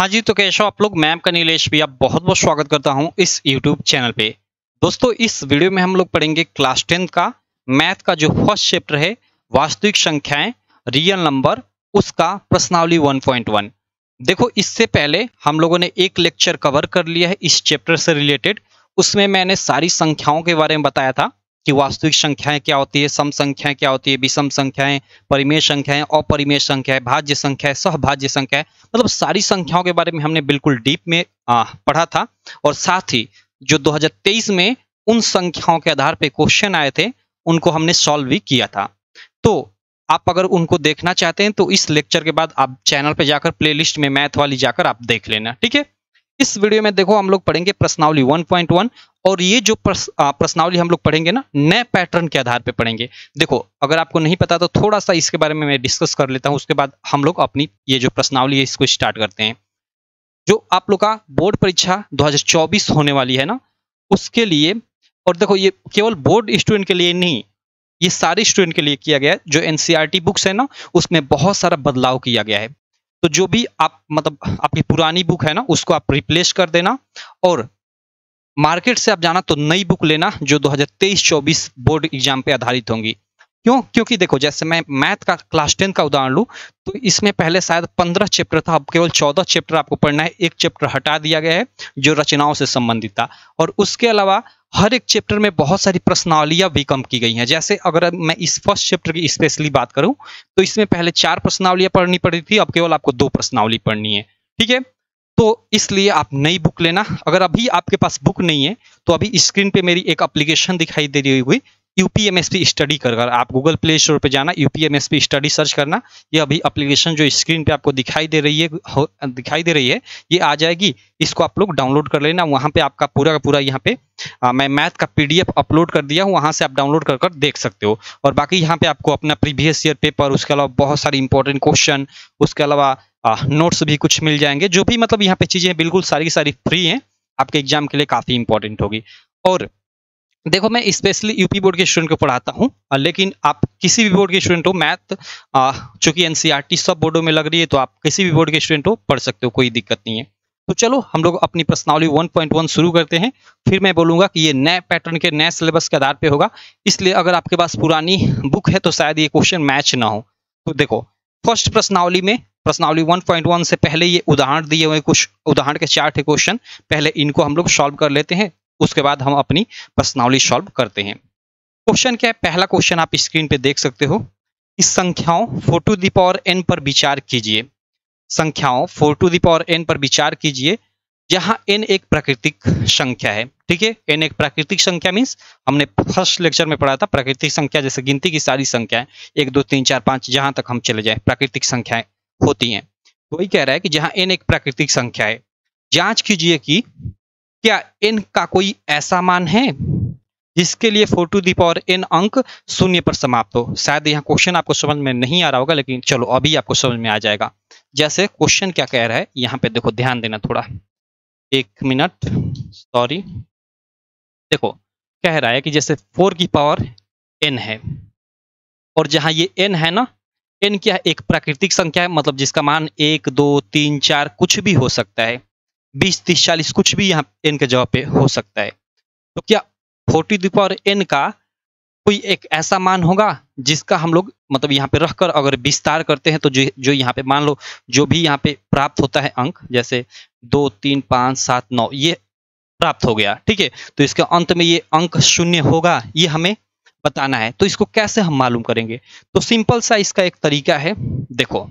हाँ जी, तो कैसे हो आप लोग? मैं आपका नीलेश भैया बहुत-बहुत स्वागत करता हूँ इस यूट्यूब चैनल पे। दोस्तों, इस वीडियो में हम लोग पढ़ेंगे क्लास 10th का मैथ का जो फर्स्ट चैप्टर है, वास्तविक संख्याएँ, रियल नंबर, उसका प्रश्नावली 1.1। देखो, इससे पहले हम लोगों ने एक लेक्चर कवर कर लिया है इस चैप्टर से रिलेटेड। उसमें मैंने सारी संख्याओं के बारे में बताया था कि वास्तविक संख्याएँ क्या होती है, सम संख्याएँ क्या होती है, विषम संख्याएँ, परिमेय संख्याएँ, अपरिमेय संख्याएँ, भाज्य संख्याएँ, सहभाज्य संख्याएँ, मतलब सारी संख्याओं के बारे में हमने बिल्कुल डीप में पढ़ा था। और साथ ही जो 2023 में उन संख्याओं के आधार पे क्वेश्चन आए थे, उनको हमने सॉल्व भी किया था। तो आप अगर उनको देखना चाहते हैं तो इस लेक्चर के बाद आप चैनल पे जाकर प्लेलिस्ट में मैथ वाली जाकर आप देख लेना, ठीक है। इस वीडियो में देखो हम लोग पढ़ेंगे प्रश्नावली 1.1 और ये जो प्रश्नावली हम लोग पढ़ेंगे ना, नए पैटर्न के आधार पे पढ़ेंगे। देखो, अगर आपको नहीं पता तो थोड़ा सा इसके बारे में मैं डिस्कस कर लेता हूँ, उसके बाद हम लोग अपनी ये जो प्रश्नावली है इसको स्टार्ट करते हैं। जो आप लोग का बोर्ड परीक्षा 2024 होने वाली है ना, उसके लिए, और देखो ये केवल बोर्ड स्टूडेंट के लिए नहीं, ये सारे स्टूडेंट के लिए किया गया है। जो एनसीईआरटी बुक्स है ना, उसमें बहुत सारा बदलाव किया गया है। तो जो भी आप मतलब आपकी पुरानी बुक है ना, उसको आप रिप्लेस कर देना और मार्केट से आप जाना तो नई बुक लेना जो 2023-24 बोर्ड एग्जाम पे आधारित होंगी। क्यों? क्योंकि देखो, जैसे मैं मैथ का क्लास 10 का उदाहरण लूँ तो इसमें पहले शायद 15 चैप्टर था, अब केवल 14 चैप्टर आपको पढ़ना है। एक चैप्टर हटा दिया गया है जो रचनाओं से संबंधित था, और उसके अलावा हर एक चैप्टर में बहुत सारी प्रश्नावलियां भी कम की गई हैं। जैसे अगर मैं इस फर्स्ट चैप्टर की स्पेशली बात करूं तो इसमें पहले 4 प्रश्नावलियां पढ़नी पड़ी थी, अब केवल आपको 2 प्रश्नावली पढ़नी है, ठीक है। तो इसलिए आप नई बुक लेना। अगर अभी आपके पास बुक नहीं है तो अभी स्क्रीन पे मेरी एक एप्लीकेशन दिखाई दे रही होगी, यूपीएमएसपी स्टडी कर आप गूगल प्ले स्टोर पे जाना, यूपीएमएसपी स्टडी सर्च करना। ये अभी एप्लीकेशन जो स्क्रीन पे आपको दिखाई दे रही है ये आ जाएगी। इसको आप लोग डाउनलोड कर लेना। वहाँ पे आपका पूरा का पूरा यहाँ पे मैं मैथ का पीडीएफ अपलोड कर दिया हूँ, वहाँ से आप डाउनलोड कर देख सकते हो। और बाकी यहाँ पे आपको अपना प्रीवियस ईयर पेपर, उसके अलावा बहुत सारी इंपॉर्टेंट क्वेश्चन, उसके अलावा नोट्स भी कुछ मिल जाएंगे। जो भी मतलब यहाँ पे चीजें बिल्कुल सारी की सारी फ्री हैं, आपके एग्जाम के लिए काफी इंपॉर्टेंट होगी। और देखो, मैं स्पेशली यूपी बोर्ड के स्टूडेंट को पढ़ाता हूँ, लेकिन आप किसी भी बोर्ड के स्टूडेंट हो, मैथ चूंकि एनसीईआरटी सब बोर्डों में लग रही है तो आप किसी भी बोर्ड के स्टूडेंट हो पढ़ सकते हो, कोई दिक्कत नहीं है। तो चलो हम लोग अपनी प्रश्नावली 1.1 शुरू करते हैं। फिर मैं बोलूंगा कि ये नए पैटर्न के नए सिलेबस के आधार पे होगा, इसलिए अगर आपके पास पुरानी बुक है तो शायद ये क्वेश्चन मैच ना हो। तो देखो, फर्स्ट प्रश्नावली में, प्रश्नावली 1.1 से पहले ये उदाहरण दिए हुए, कुछ उदाहरण के 4 थे क्वेश्चन, पहले इनको हम लोग सॉल्व कर लेते हैं, उसके बाद हम अपनी प्रश्नावली सॉल्व करते हैं। क्वेश्चन क्या है? पहला क्वेश्चन आप स्क्रीन पे देख सकते हो। इस संख्याओं 4 टू द पावर n पर विचार कीजिए। संख्याओं 4 टू द पावर n पर विचार कीजिए जहां n एक प्राकृतिक संख्या है, ठीक है। n एक प्राकृतिक संख्या मीन्स हमने फर्स्ट लेक्चर में पढ़ा था, प्राकृतिक संख्या जैसे गिनती की सारी संख्याएं 1 2 3 4 5 जहां तक हम चले जाए प्राकृतिक संख्याएं होती हैं। तो वही कह रहा है कि जहां n एक प्राकृतिक संख्या है, जांच कीजिए कि क्या n का कोई ऐसा मान है जिसके लिए 4 टू द पावर n अंक शून्य पर समाप्त हो। शायद यहाँ क्वेश्चन आपको समझ में नहीं आ रहा होगा, लेकिन चलो अभी आपको समझ में आ जाएगा। जैसे क्वेश्चन क्या कह रहा है यहाँ पे, देखो ध्यान देना थोड़ा, 1 मिनट, सॉरी। देखो, कह रहा है कि जैसे 4 की पावर n है, और जहां ये n है ना, n क्या है? एक प्राकृतिक संख्या है, मतलब जिसका मान 1 2 3 4 कुछ भी हो सकता है, 20 30 40 कुछ भी यहाँ n के जगह पे हो सकता है। तो क्या 4 टू द पावर n का कोई एक ऐसा मान होगा जिसका हम लोग मतलब यहाँ पे रखकर अगर विस्तार करते हैं तो जो यहाँ पे मान लो जो भी यहाँ पे प्राप्त होता है अंक, जैसे 2 3 5 7 9 ये प्राप्त हो गया, ठीक है। तो इसके अंत में ये अंक शून्य होगा, ये हमें बताना है। तो इसको कैसे हम मालूम करेंगे? तो सिंपल सा इसका एक तरीका है, देखो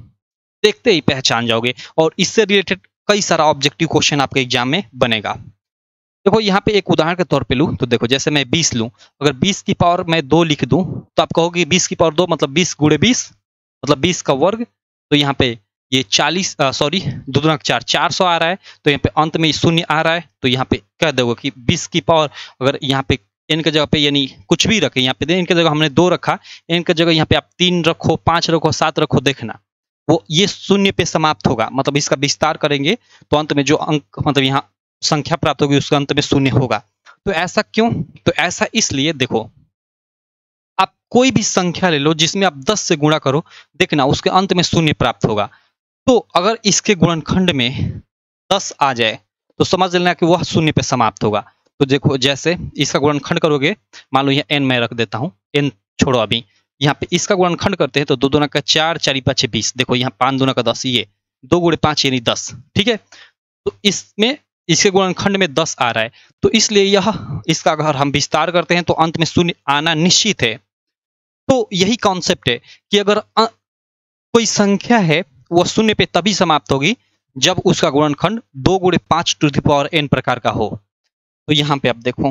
देखते ही पहचान जाओगे, और इससे रिलेटेड कई सारा ऑब्जेक्टिव क्वेश्चन आपके एग्जाम में बनेगा। देखो यहाँ पे एक उदाहरण के तौर पे लूँ तो देखो, जैसे मैं 20 लूँ, अगर 20 की पावर मैं 2 लिख दूँ तो आप कहोगे 20 की पावर 2 मतलब 20 गुणे 20 मतलब 20 का वर्ग। तो यहाँ पे ये 40 सॉरी 2 दूना 4 400 आ रहा है, तो यहाँ पे अंत में शून्य आ रहा है। तो यहाँ पे कह दोगे कि 20 की पावर, अगर यहाँ पे n के जगह पे यानी कुछ भी रखे, यहाँ पे n के जगह हमने 2 रखा, n के जगह यहाँ पे आप 3 रखो, 5 रखो, 7 रखो, देखना वो ये शून्य पे समाप्त होगा। मतलब इसका विस्तार करेंगे तो अंत में जो अंक मतलब यहाँ संख्या प्राप्त होगी उसका अंत में शून्य होगा। तो ऐसा क्यों? तो ऐसा इसलिए, देखो आप कोई भी संख्या ले लो जिसमें आप 10 से गुणा करो, देखना उसके अंत में शून्य प्राप्त होगा। तो अगर इसके गुणनखंड में 10 आ जाए तो समझ लेना कि वह शून्य पे समाप्त होगा। तो देखो जैसे इसका गुणनखंड करोगे, मान लो यहाँ n मैं रख देता हूँ, n छोड़ो अभी, यहाँ पे इसका गुणनखंड करते हैं तो 2 दूना का 4, 4 5 20, देखो यहाँ 5 दूना का 10, ये 2 गुणे 5 यानी 10, ठीक है। तो इसमें इसके गुणनखंड में 10 आ रहा है, तो इसलिए यह इसका अगर हम विस्तार करते हैं तो अंत में शून्य आना निश्चित है। तो यही कॉन्सेप्ट है कि अगर कोई संख्या है वह शून्य पे तभी समाप्त होगी जब उसका गुणनखंड 2 गुणे 5 टू द पावर n प्रकार का हो। तो यहाँ पे आप देखो,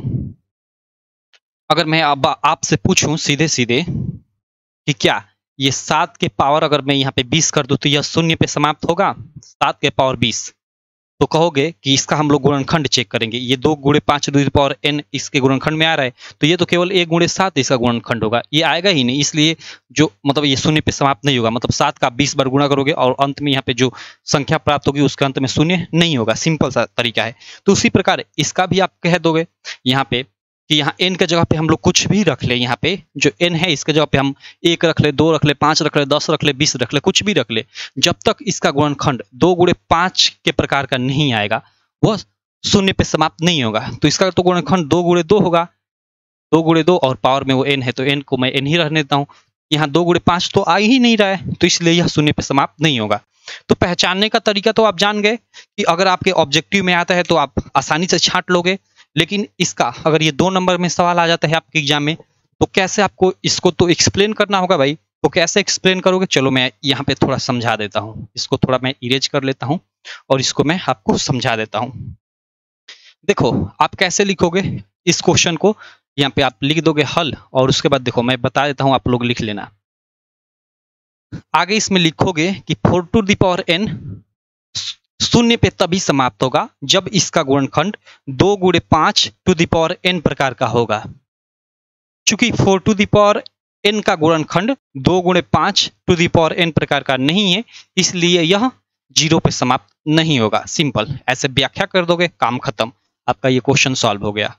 अगर मैं अब आपसे पूछूं सीधे सीधे कि क्या ये 7 के पावर अगर मैं यहाँ पे 20 कर दूं तो यह शून्य पे समाप्त होगा? 7 के पावर 20, तो कहोगे कि इसका हम लोग गुणनखंड चेक करेंगे, ये 2 गुणे 5 टू द पावर n इसके गुणनखंड में आ रहा है, तो ये तो केवल 1 गुणे 7 इसका गुणनखंड होगा, ये आएगा ही नहीं, इसलिए जो मतलब ये शून्य पे समाप्त नहीं होगा। मतलब 7 का 20 बार गुणा करोगे और अंत में यहाँ पे जो संख्या प्राप्त होगी उसके अंत में शून्य नहीं होगा, सिंपल सा तरीका है। तो उसी प्रकार इसका भी आप कह दोगे यहाँ पे कि यहाँ n के जगह पे हम लोग कुछ भी रख ले, यहाँ पे जो n है इसके जगह पे हम 1 रख ले, 2 रख ले, 5 रख ले, 10 रख ले, 20 रख ले, कुछ भी रख ले, जब तक इसका गुणनखंड 2 गुणे 5 के प्रकार का नहीं आएगा वह शून्य पे समाप्त नहीं होगा। तो इसका तो गुणनखंड 2 गुणे 2 होगा, 2 गुणे 2 और पावर में वो n है तो n को मैं n ही रहने देता हूँ। यहाँ 2 गुणे 5 तो आ ही नहीं रहा है, तो इसलिए यह शून्य पे समाप्त नहीं होगा। तो पहचानने का तरीका तो आप जान गए कि अगर आपके ऑब्जेक्टिव में आता है तो आप आसानी से छांट लोगे, लेकिन इसका अगर ये 2 नंबर में सवाल आ जाता है आपके एग्जाम में तो कैसे आपको इसको तो एक्सप्लेन करना होगा भाई। तो कैसे एक्सप्लेन करोगे, चलो मैं यहाँ पे थोड़ा समझा देता हूँ, इसको थोड़ा मैं इरेज कर लेता हूँ और इसको मैं आपको समझा देता हूँ। देखो आप कैसे लिखोगे इस क्वेश्चन को, यहाँ पे आप लिख दोगे हल और उसके बाद देखो मैं बता देता हूँ, आप लोग लिख लेना। आगे इसमें लिखोगे कि 4 टू द पावर n शून्य पे तभी समाप्त होगा जब इसका गुणनखंड 2 गुणे 5 टू द पावर n प्रकार का होगा। चूंकि 4 टू द पावर n का गुणनखंड 2 गुणे 5 टू द पावर n प्रकार का नहीं है, इसलिए यह 0 पे समाप्त नहीं होगा। सिंपल ऐसे व्याख्या कर दोगे, काम खत्म, आपका ये क्वेश्चन सॉल्व हो गया।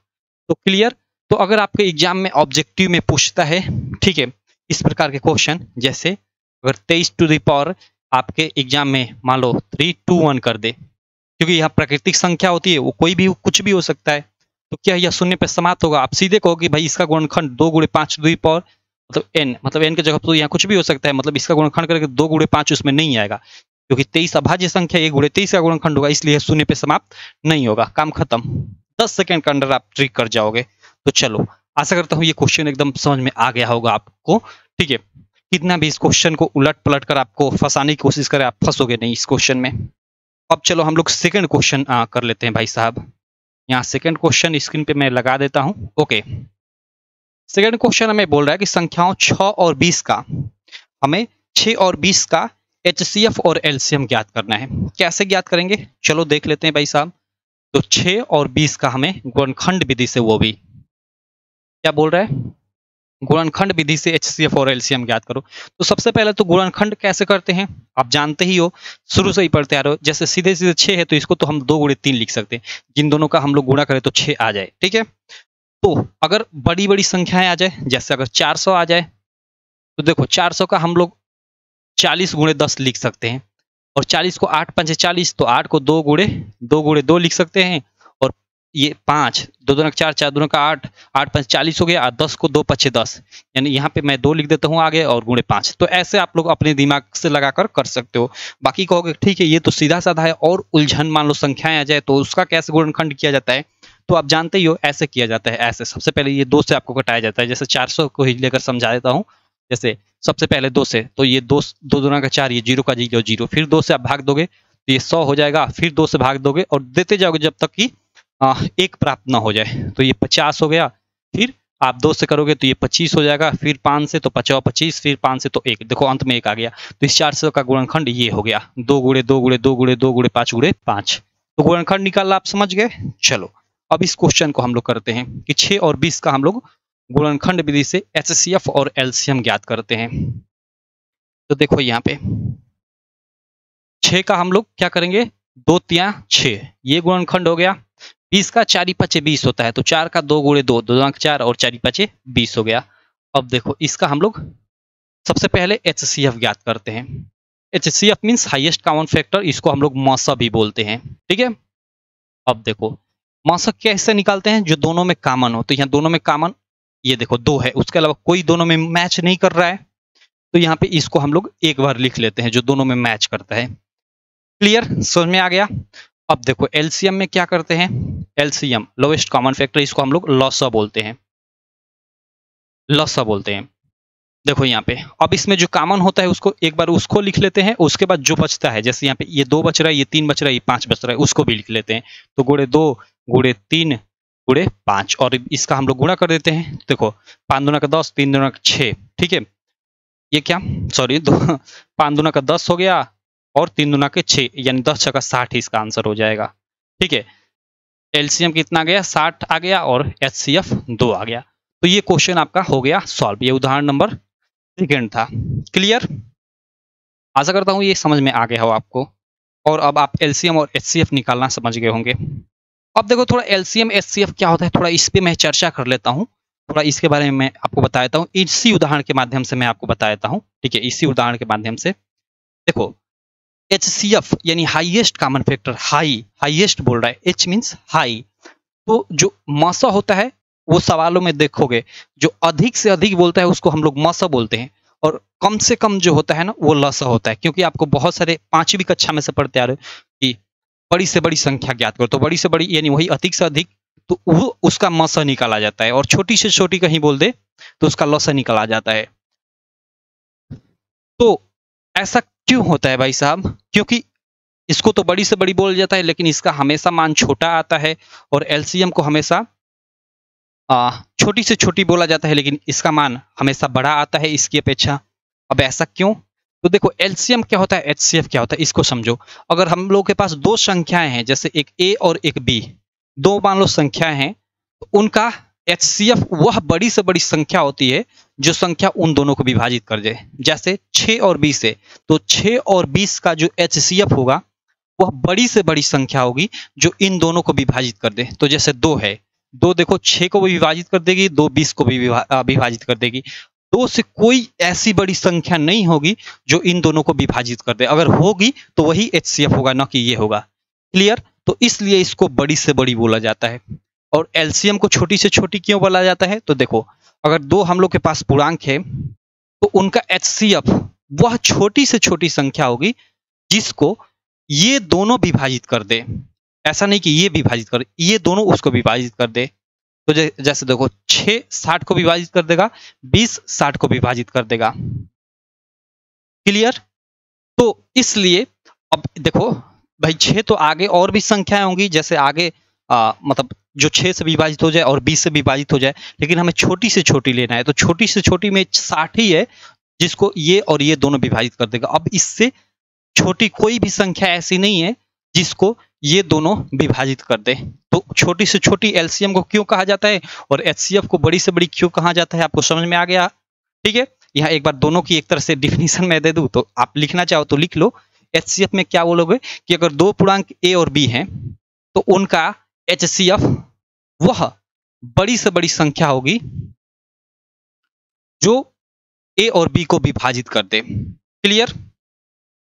तो क्लियर। तो अगर आपके एग्जाम में ऑब्जेक्टिव में पूछता है, ठीक है, इस प्रकार के क्वेश्चन, जैसे अगर 23 टू द पावर आपके एग्जाम में मान लो 3 2 1 कर दे, क्योंकि यह प्राकृतिक संख्या होती है, वो कोई भी कुछ भी हो सकता है, तो क्या यह शून्य पे समाप्त होगा? आप सीधे कहोगे भाई इसका गुणनखंड 2 गुणे 5 टू द पावर मतलब n के जगह तो यहाँ कुछ भी हो सकता है, मतलब इसका गुणनखंड करके 2 गुणे 5 उसमें नहीं आएगा, क्योंकि 23 अभाज्य संख्या 1 गुणे 23 का गुणनखंड होगा, इसलिए शून्य पे समाप्त नहीं होगा। काम खत्म, 10 सेकंड के अंदर आप ट्रिक कर जाओगे। तो चलो आशा करता हूँ ये क्वेश्चन एकदम समझ में आ गया होगा आपको, ठीक है। कितना भी इस क्वेश्चन को उलट पलट कर आपको फंसाने की कोशिश करें, आप फंसोगे नहीं इस क्वेश्चन में। अब चलो हम लोग सेकंड क्वेश्चन कर लेते हैं भाई साहब। यहाँ सेकंड क्वेश्चन स्क्रीन पे मैं लगा देता हूँ। ओके, सेकंड क्वेश्चन हमें बोल रहा है कि संख्याओं 6 और 20 का हमें 6 और 20 का HCF और LCM ज्ञात करना है। कैसे ज्ञात करेंगे, चलो देख लेते हैं भाई साहब। तो 6 और 20 का हमें गुणनखंड विधि से, वो भी क्या बोल रहा है, गुणनखंड विधि से HCF और LCM ज्ञात करो। तो सबसे पहले तो गुणनखंड कैसे करते हैं आप जानते ही हो, शुरू से ही पढ़ते आ रहे हो। जैसे सीधे सीधे 6 है तो इसको तो हम 2 गुणे 3 लिख सकते हैं, जिन दोनों का हम लोग गुणा करें तो 6 आ जाए, ठीक है। तो अगर बड़ी बड़ी संख्याएं आ जाए, जैसे अगर 400 आ जाए, तो देखो 400 का हम लोग 40 गुणे 10 लिख सकते हैं, और 40 को 8 5 40, तो 8 को 2 गुणे 2 लिख सकते हैं, और ये 5 2 दूना 4 4 दूना का 8 8 5 40 हो गया, 10 को 2 5 10, यानी यहाँ पे मैं 2 लिख देता हूँ आगे और गुणे 5। तो ऐसे आप लोग अपने दिमाग से लगाकर कर सकते हो। बाकी कहोगे ठीक है ये तो सीधा साधा है, और उलझन मान लो संख्याएं आ जाए तो उसका कैसे गुणनखंड किया जाता है, तो आप जानते ही हो ऐसे किया जाता है। ऐसे सबसे पहले ये 2 से आपको घटाया जाता है, जैसे 400 को ही लेकर समझा देता हूँ। जैसे सबसे पहले 2 से, तो ये 2 दूना का 4, ये 0 का 0 0, फिर 2 से आप भाग दोगे तो ये 100 हो जाएगा, फिर 2 से भाग दोगे और देते जाओगे जब तक कि 1 प्राप्त ना हो जाए। तो ये 50 हो गया, फिर आप 2 से करोगे तो ये 25 हो जाएगा, फिर 5 से तो 50 25, फिर 5 से तो 1, देखो अंत में 1 आ गया। तो इस 400 का गुणनखंड ये हो गया, 2 गुणे 2 गुणे 2 गुणे 2 गुणे 5 गुणे 5। तो गुणनखंड निकालना आप समझ गए। चलो अब इस क्वेश्चन को हम लोग करते हैं कि 6 और 20 का हम लोग गुणनखंड विधि से HCF और LCM ज्ञात करते हैं। तो देखो यहाँ पे 6 का हम लोग क्या करेंगे, 2 3 6, ये गुणनखंड हो गया। 20 का 4 5 20 होता है, तो 4 का 2 गुणे 2 2 4 और 4 5 20 हो गया। अब देखो इसका हम लोग सबसे पहले HCF ज्ञात करते हैं। HCF means highest common factor, इसको हम लोग मौसा भी बोलते हैं। ठीक है, अब देखो मौसा कैसे निकालते हैं, जो दोनों में कॉमन हो। तो यहाँ दोनों में कॉमन ये देखो 2 है, उसके अलावा कोई दोनों में मैच नहीं कर रहा है, तो यहाँ पे इसको हम लोग एक बार लिख लेते हैं जो दोनों में मैच करता है। क्लियर, समझ में आ गया। अब देखो एलसीएम में क्या करते हैं, एलसीएम लोएस्ट कॉमन फैक्टर, इसको हम लोग लॉसा बोलते हैं, लॉसा बोलते हैं। देखो यहाँ पे अब इसमें जो कॉमन होता है उसको एक बार उसको लिख लेते हैं, उसके बाद जो बचता है, जैसे यहाँ पे ये 2 बच रहा है, ये 3 बच रहा है, ये 5 बच रहा है, उसको भी लिख लेते हैं। तो गुणे 2 गुणे 3 गुणे 5, और इसका हम लोग गुणा कर देते हैं। देखो 5 दूना का 10, 3 दूना का 6, ठीक है, ये क्या सॉरी 5 दूना का 10 हो गया और 3 दूना के 6, यानी 10 छक्का 60 इसका आंसर हो जाएगा। ठीक है, एलसीएम कितना आ गया, 60 आ गया और एचसीएफ 2 आ गया। तो ये क्वेश्चन आपका हो गया सॉल्व, ये उदाहरण नंबर 2 था। क्लियर, आशा करता हूँ ये समझ में आ गया हो आपको, और अब आप एलसीएम और एचसीएफ निकालना समझ गए होंगे। अब देखो थोड़ा एलसीएम एचसीएफ क्या होता है, थोड़ा इस पे मैं चर्चा कर लेता हूँ, थोड़ा इसके बारे में मैं आपको बता देता हूँ, इसी उदाहरण के माध्यम से मैं आपको बता देता हूँ। ठीक है, इसी उदाहरण के माध्यम से देखो HCF यानी हाईएस्ट कॉमन फैक्टर, हाईएस्ट बोल रहा है, H मीन्स हाई। तो जो मौसा होता है वो सवालों में देखोगे जो अधिक से अधिक बोलता है उसको हम लोग मौसा बोलते हैं, और कम से कम जो होता है ना वो लसा होता है। क्योंकि आपको बहुत सारे 5वीं कक्षा में से पढ़ते आ रहे हो कि बड़ी से बड़ी संख्या ज्ञात करो, तो बड़ी से बड़ी यानी वही अधिक से अधिक, तो वो उसका मौसा निकाला जाता है, और छोटी से छोटी कहीं बोल दे तो उसका लसा निकाला जाता है। तो ऐसा क्यों होता है भाई साहब, क्योंकि इसको तो बड़ी से बड़ी बोल जाता है लेकिन इसका हमेशा मान छोटा आता है, और एलसीएम को हमेशा छोटी से छोटी बोला जाता है लेकिन इसका मान हमेशा बड़ा आता है इसकी अपेक्षा। अब ऐसा क्यों, तो देखो एलसीएम क्या होता है, एचसीएफ क्या होता है, इसको समझो। अगर हम लोग के पास 2 संख्याएं हैं, जैसे एक ए और एक बी, 2 मान लो संख्याएं हैं, तो उनका एचसीएफ वह बड़ी से बड़ी संख्या होती है जो संख्या उन दोनों को विभाजित कर दे। जैसे 6 और 20 है, तो 6 और 20 का जो एचसीएफ होगा वह बड़ी से बड़ी संख्या होगी जो इन दोनों को विभाजित कर दे। तो जैसे 2 है, 2 देखो 6 को भी विभाजित कर देगी, 2 20 को भी विभाजित कर देगी। 2 से कोई ऐसी बड़ी संख्या नहीं होगी जो इन दोनों को विभाजित कर दे, अगर होगी तो वही एचसीएफ होगा, ना कि ये होगा। क्लियर, तो इसलिए इसको बड़ी से बड़ी बोला जाता है। और एलसीएम को छोटी से छोटी क्यों बोला जाता है, तो देखो अगर 2 हम लोग के पास पूर्णांक है तो उनका एचसीएफ वह छोटी से छोटी संख्या होगी जिसको ये दोनों विभाजित कर दे। ऐसा नहीं कि ये विभाजित कर, ये दोनों उसको विभाजित कर दे। तो जैसे देखो 6 60 को विभाजित कर देगा, 20 60 को विभाजित कर देगा। क्लियर, तो इसलिए अब देखो भाई 6 तो आगे और भी संख्याएं होंगी, जैसे आगे मतलब जो 6 से विभाजित हो जाए और 20 से विभाजित हो जाए, लेकिन हमें छोटी से छोटी लेना है, तो छोटी से छोटी में 60 ही है जिसको ये और ये दोनों विभाजित कर देगा। अब इससे छोटी कोई भी संख्या ऐसी नहीं है जिसको ये दोनों विभाजित कर दे। तो छोटी से छोटी एलसीएम को क्यों कहा जाता है और एचसीएफ को बड़ी से बड़ी क्यों कहा जाता है, आपको समझ में आ गया। ठीक है, यहाँ एक बार दोनों की एक तरह से डिफिनीशन मैं दे दूं, तो आप लिखना चाहो तो लिख लो। एचसीएफ में क्या बोलोगे कि अगर 2 पूर्णांक ए और बी हैं तो उनका एचसीएफ वह बड़ी से बड़ी संख्या होगी जो ए और बी को विभाजित कर दे। क्लियर,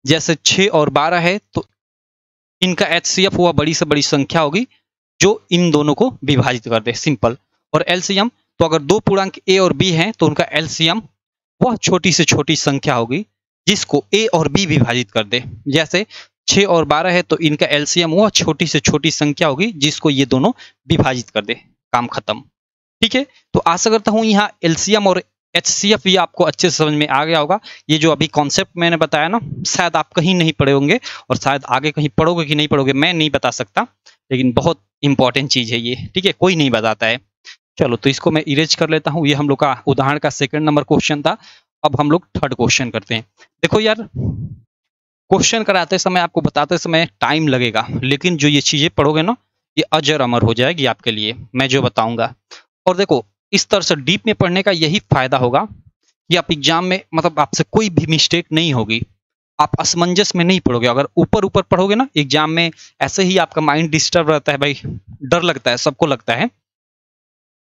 जैसे 6 और 12 है तो इनका एचसीएफ वह बड़ी से बड़ी संख्या होगी जो इन दोनों को विभाजित कर दे, सिंपल। और एलसीएम, तो अगर 2 पूर्णांक ए और बी हैं तो उनका एलसीएम वह छोटी से छोटी संख्या होगी जिसको ए और बी विभाजित कर दे। जैसे 6 और 12 है तो इनका एलसीएम वह छोटी से छोटी संख्या होगी जिसको ये दोनों विभाजित कर दे, काम खत्म। ठीक है, तो आशा करता हूं यहाँ एलसीएम और एचसीएफ ये आपको अच्छे से समझ में आ गया होगा। ये जो अभी कॉन्सेप्ट मैंने बताया ना, शायद आप कहीं नहीं पढ़े होंगे और शायद आगे कहीं पढ़ोगे कि नहीं पढ़ोगे मैं नहीं बता सकता, लेकिन बहुत इंपॉर्टेंट चीज है ये। ठीक है, कोई नहीं बताता है। चलो तो इसको मैं इरेज कर लेता हूँ। ये हम लोग का उदाहरण का 2nd नंबर क्वेश्चन था। अब हम लोग 3rd क्वेश्चन करते हैं। देखो यार, क्वेश्चन कराते समय आपको बताते समय टाइम लगेगा, लेकिन जो ये चीजें पढ़ोगे ना ये अजर अमर हो जाएगी आपके लिए, मैं जो बताऊंगा। और देखो इस तरह से डीप में पढ़ने का यही फायदा होगा कि आप एग्जाम में मतलब आपसे कोई भी मिस्टेक नहीं होगी, आप असमंजस में नहीं पढ़ोगे। अगर ऊपर ऊपर पढ़ोगे ना एग्जाम में, ऐसे ही आपका माइंड डिस्टर्ब रहता है भाई, डर लगता है, सबको लगता है।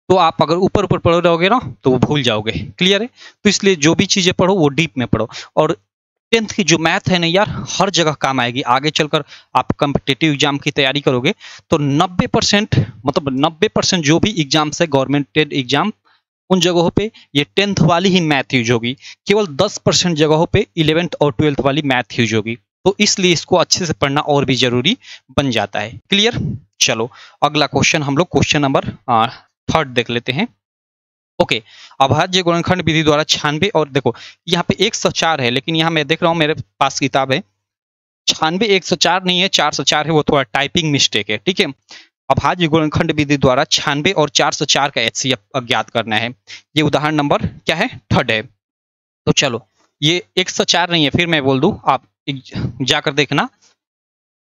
तो आप अगर ऊपर ऊपर पढ़ रहोगे ना तो वो भूल जाओगे। क्लियर है, तो इसलिए जो भी चीजें पढ़ो वो डीप में पढ़ो। और 10th की जो मैथ है ना यार, हर जगह काम आएगी। आगे चलकर आप कॉम्पिटिटिव एग्जाम की तैयारी करोगे तो 90% मतलब 90% जो भी एग्जाम्स है गवर्नमेंटेड एग्जाम, उन जगहों पे ये 10th वाली ही मैथ यूज होगी। केवल 10% जगहों पे 11th और 12th वाली मैथ यूज होगी। तो इसलिए इसको अच्छे से पढ़ना और भी जरूरी बन जाता है। क्लियर? चलो अगला क्वेश्चन हम लोग क्वेश्चन नंबर 3 देख लेते हैं। ओके, अभाज्य गुणनखंड विधि द्वारा 96 और देखो यहाँ पे 104 है, लेकिन यहाँ मैं देख रहा हूँ मेरे पास किताब है 96 104 नहीं है, 404 है, वो थोड़ा टाइपिंग मिस्टेक है। ठीक है, अभाज्य गुणनखंड विधि द्वारा 96 और 404 का HCF ज्ञात करना है। ये उदाहरण नंबर क्या है? 3 है। तो चलो ये 104 नहीं है, फिर मैं बोल दूं, आप जाकर देखना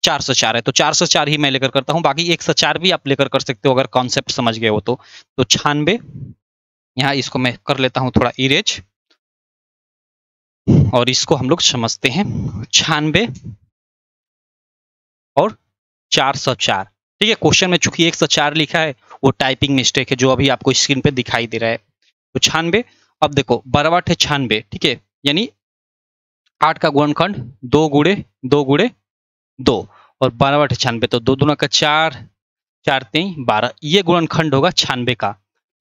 404 है, तो 404 ही मैं लेकर करता हूं। बाकी 104 भी आप लेकर कर सकते हो अगर कॉन्सेप्ट समझ गए हो तो 96, यहाँ इसको मैं कर लेता हूं थोड़ा इरेज, और इसको हम लोग समझते हैं 96 और 404। ठीक है, क्वेश्चन में चूंकि 104 लिखा है, वो टाइपिंग मिस्टेक है जो अभी आपको स्क्रीन पे दिखाई दे रहा है। तो 96, अब देखो 12 है 96, ठीक है, यानी 8 का गुणनखंड 2 गुणे 2 गुणे 2 और 12 है 96, तो 2 दूना का 4, 4 3 12, ये गुणनखंड होगा 96 का।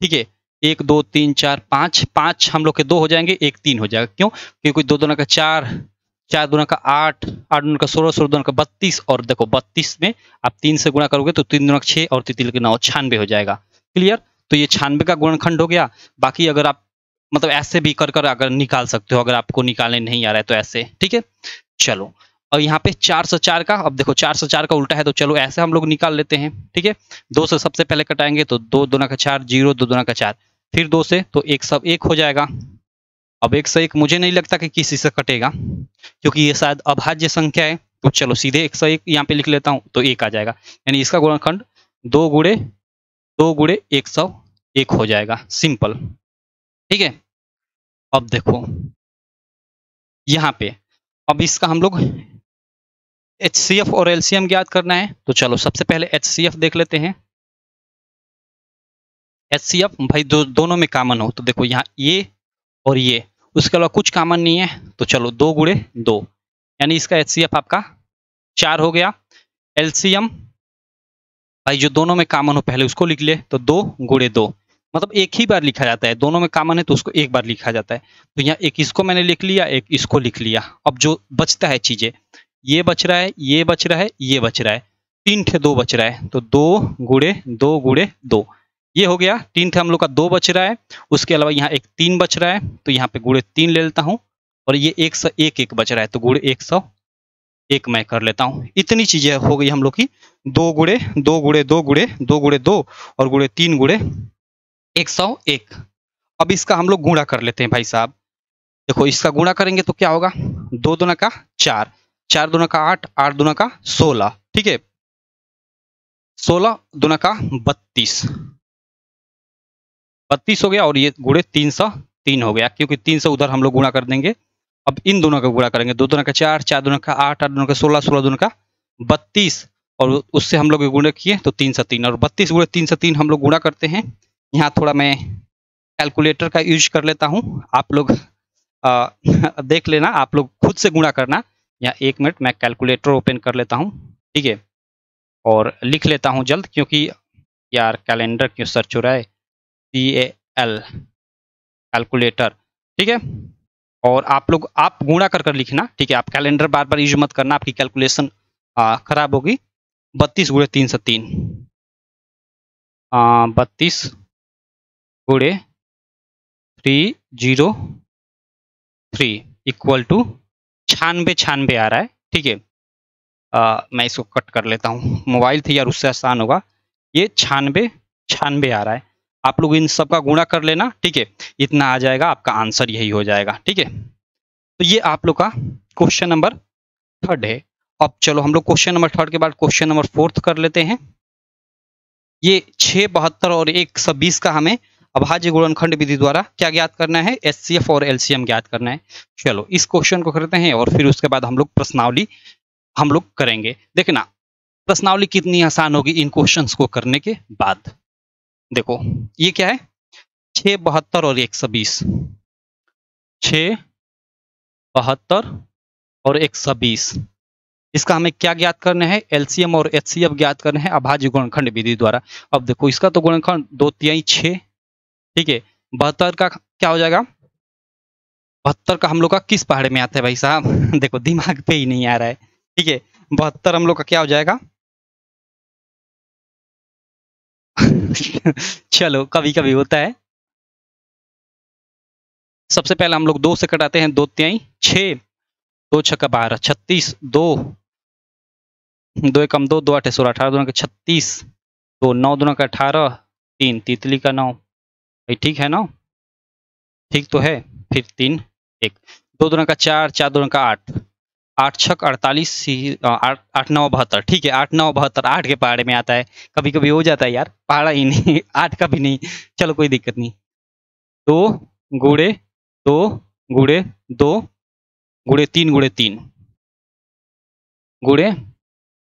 ठीक है, 1 2 3 4 5, 5 हम लोग के 2 हो जाएंगे, 1 3 हो जाएगा। क्यों? क्योंकि 2 दूना का 4, 4 दूना का 8, 8 दूना का 16, 16 दूना का 32, और देखो 32 में आप 3 से गुणा करोगे तो 3 दूना का 6 और 3 के 9, 96 हो जाएगा। क्लियर? तो ये 96 का गुणनखंड हो गया। बाकी अगर आप मतलब ऐसे भी कर अगर निकाल सकते हो, अगर आपको निकालने नहीं आ रहा है तो ऐसे। ठीक है, चलो और यहाँ पे 404 का, अब देखो 404 का उल्टा है, तो चलो ऐसे हम लोग निकाल लेते हैं। ठीक है, 2 से सबसे पहले कटाएंगे तो 2 दूना का 4, 0 2 दूना का 4, फिर 2 से तो 1 सब 1 हो जाएगा। अब 1 से 1 मुझे नहीं लगता कि किसी से कटेगा, क्योंकि ये शायद अभाज्य संख्या है। तो चलो सीधे 1 से 1 यहाँ पे लिख लेता हूँ, तो 1 आ जाएगा, यानी इसका गुणनखंड 2 गुणे 2 गुणे 101 हो जाएगा। सिंपल। ठीक है, अब देखो यहाँ पे, अब इसका हम लोग HCF और LCM ज्ञात करना है। तो चलो सबसे पहले HCF देख लेते हैं। HCF भाई दोनों में कॉमन हो, तो देखो यहाँ ये और ये, उसके अलावा कुछ कॉमन नहीं है, तो चलो 2 गुणे 2, यानी इसका HCF आपका 4 हो गया। LCM भाई जो दोनों में कॉमन हो पहले उसको लिख ले, तो 2 गुणे 2, मतलब एक ही बार लिखा जाता है, दोनों में कॉमन है तो उसको एक बार लिखा जाता है। तो यहाँ एक इसको मैंने लिख लिया, एक इसको लिख लिया। अब जो बचता है चीजें, ये बच रहा है, ये बच रहा है, ये बच रहा है, 3 ठे 2 बच रहा है, तो 2 गुणे 2 गुणे 2, ये हो गया। 3 ठे हम लोग का 2 बच रहा है, उसके अलावा यहाँ एक 3 बच रहा है, तो यहाँ पे गुणे 3 ले लेता हूँ, और ये 101 एक बच रहा है, तो गुणे 101 मैं कर लेता हूँ। इतनी चीजें हो गई हम लोग की, 2 गुणे 2 गुणे 2 गुणे 2 गुणे 2 और गुणे 3 गुणे 101। अब इसका हम लोग गुणा कर लेते हैं भाई साहब। देखो इसका गुणा करेंगे तो क्या होगा, 2 दूना का 4, 4 दूना का 8, 8 दूना का 16, ठीक है, 16 दूना का 32, 32 हो गया, और ये गुणे 303 हो गया, क्योंकि 3 से उधर हम लोग गुणा कर देंगे। अब इन दोनों का गुणा करेंगे, 2 दूना का 4, 4 दूना का 8, 8 दूना का 16, 16 दूना का 32, और उससे हम लोग गुणा किए तो 3 से 3, और 32 गुणे 3 से 3 हम लोग गुणा करते हैं। यहाँ थोड़ा मैं कैलकुलेटर का यूज कर लेता हूँ, आप लोग देख लेना, आप लोग खुद से गुणा करना। या 1 मिनट मैं कैलकुलेटर ओपन कर लेता हूँ, ठीक है, और लिख लेता हूँ जल्द, क्योंकि यार कैलेंडर क्यों सर्च हो रहा है, CAL कैलकुलेटर, ठीक है। और आप लोग आप गुणा कर लिखना, ठीक है, आप कैलेंडर बार बार यूज मत करना, आपकी कैलकुलेशन खराब होगी। 32 गुणे 3 से 3, 32 गुणे 303 इक्वल टू 96 आ रहा है, ठीक है। मैं इसको कट कर लेता हूँ, मोबाइल थी यार उससे आसान होगा। ये 96 आ रहा है, आप लोग इन सब का गुणा कर लेना, ठीक है, इतना आ जाएगा, आपका आंसर यही हो जाएगा, ठीक है। तो ये आप लोग का क्वेश्चन नंबर 3 है। अब चलो हम लोग क्वेश्चन नंबर 3 के बाद क्वेश्चन नंबर 4 कर लेते हैं। ये 6 72 और 120 का हमें अभाज्य गुणनखंड विधि द्वारा क्या ज्ञात करना है, HCF और LCM ज्ञात करना है। चलो इस क्वेश्चन को करते हैं, और फिर उसके बाद हम लोग प्रश्नावली हम लोग करेंगे। देखना प्रश्नावली कितनी आसान होगी इन क्वेश्चंस को करने के बाद। देखो ये क्या है, 6 72 और 120, 6 72 और 120। इसका हमें क्या ज्ञात करना है? एलसीएम और एचसीएफ ज्ञात करना है अभाज्य गुणनखंड विधि द्वारा। अब देखो इसका तो गुणनखंड 2×6, ठीक है। 72 का क्या हो जाएगा? 72 का हम लोग का किस पहाड़े में आता है भाई साहब? देखो दिमाग पे ही नहीं आ रहा है, ठीक है। 72 हम लोग का क्या हो जाएगा? चलो कभी कभी होता है। सबसे पहले हम लोग 2 से कटाते हैं, 2×6, 2×6=12, 36, 2 2 एकम 2, 2 8 16, 18 दूना का 36, 2 9 दूना का 18, 3 तितली का 9। भाई ठीक है ना? ठीक तो है। फिर 3 1, 2 दूना का 4, 4 दूना का 8, 8 छक 48, 8 8 9 72, ठीक है। 8 9 72 8 के पहाड़े में आता है। कभी कभी हो जाता है यार, पहाड़ा ही नहीं 8 का भी नहीं। चलो कोई दिक्कत नहीं। 2 गुणे 2 गुणे 2 गुणे 3 गुणे 3 गुणे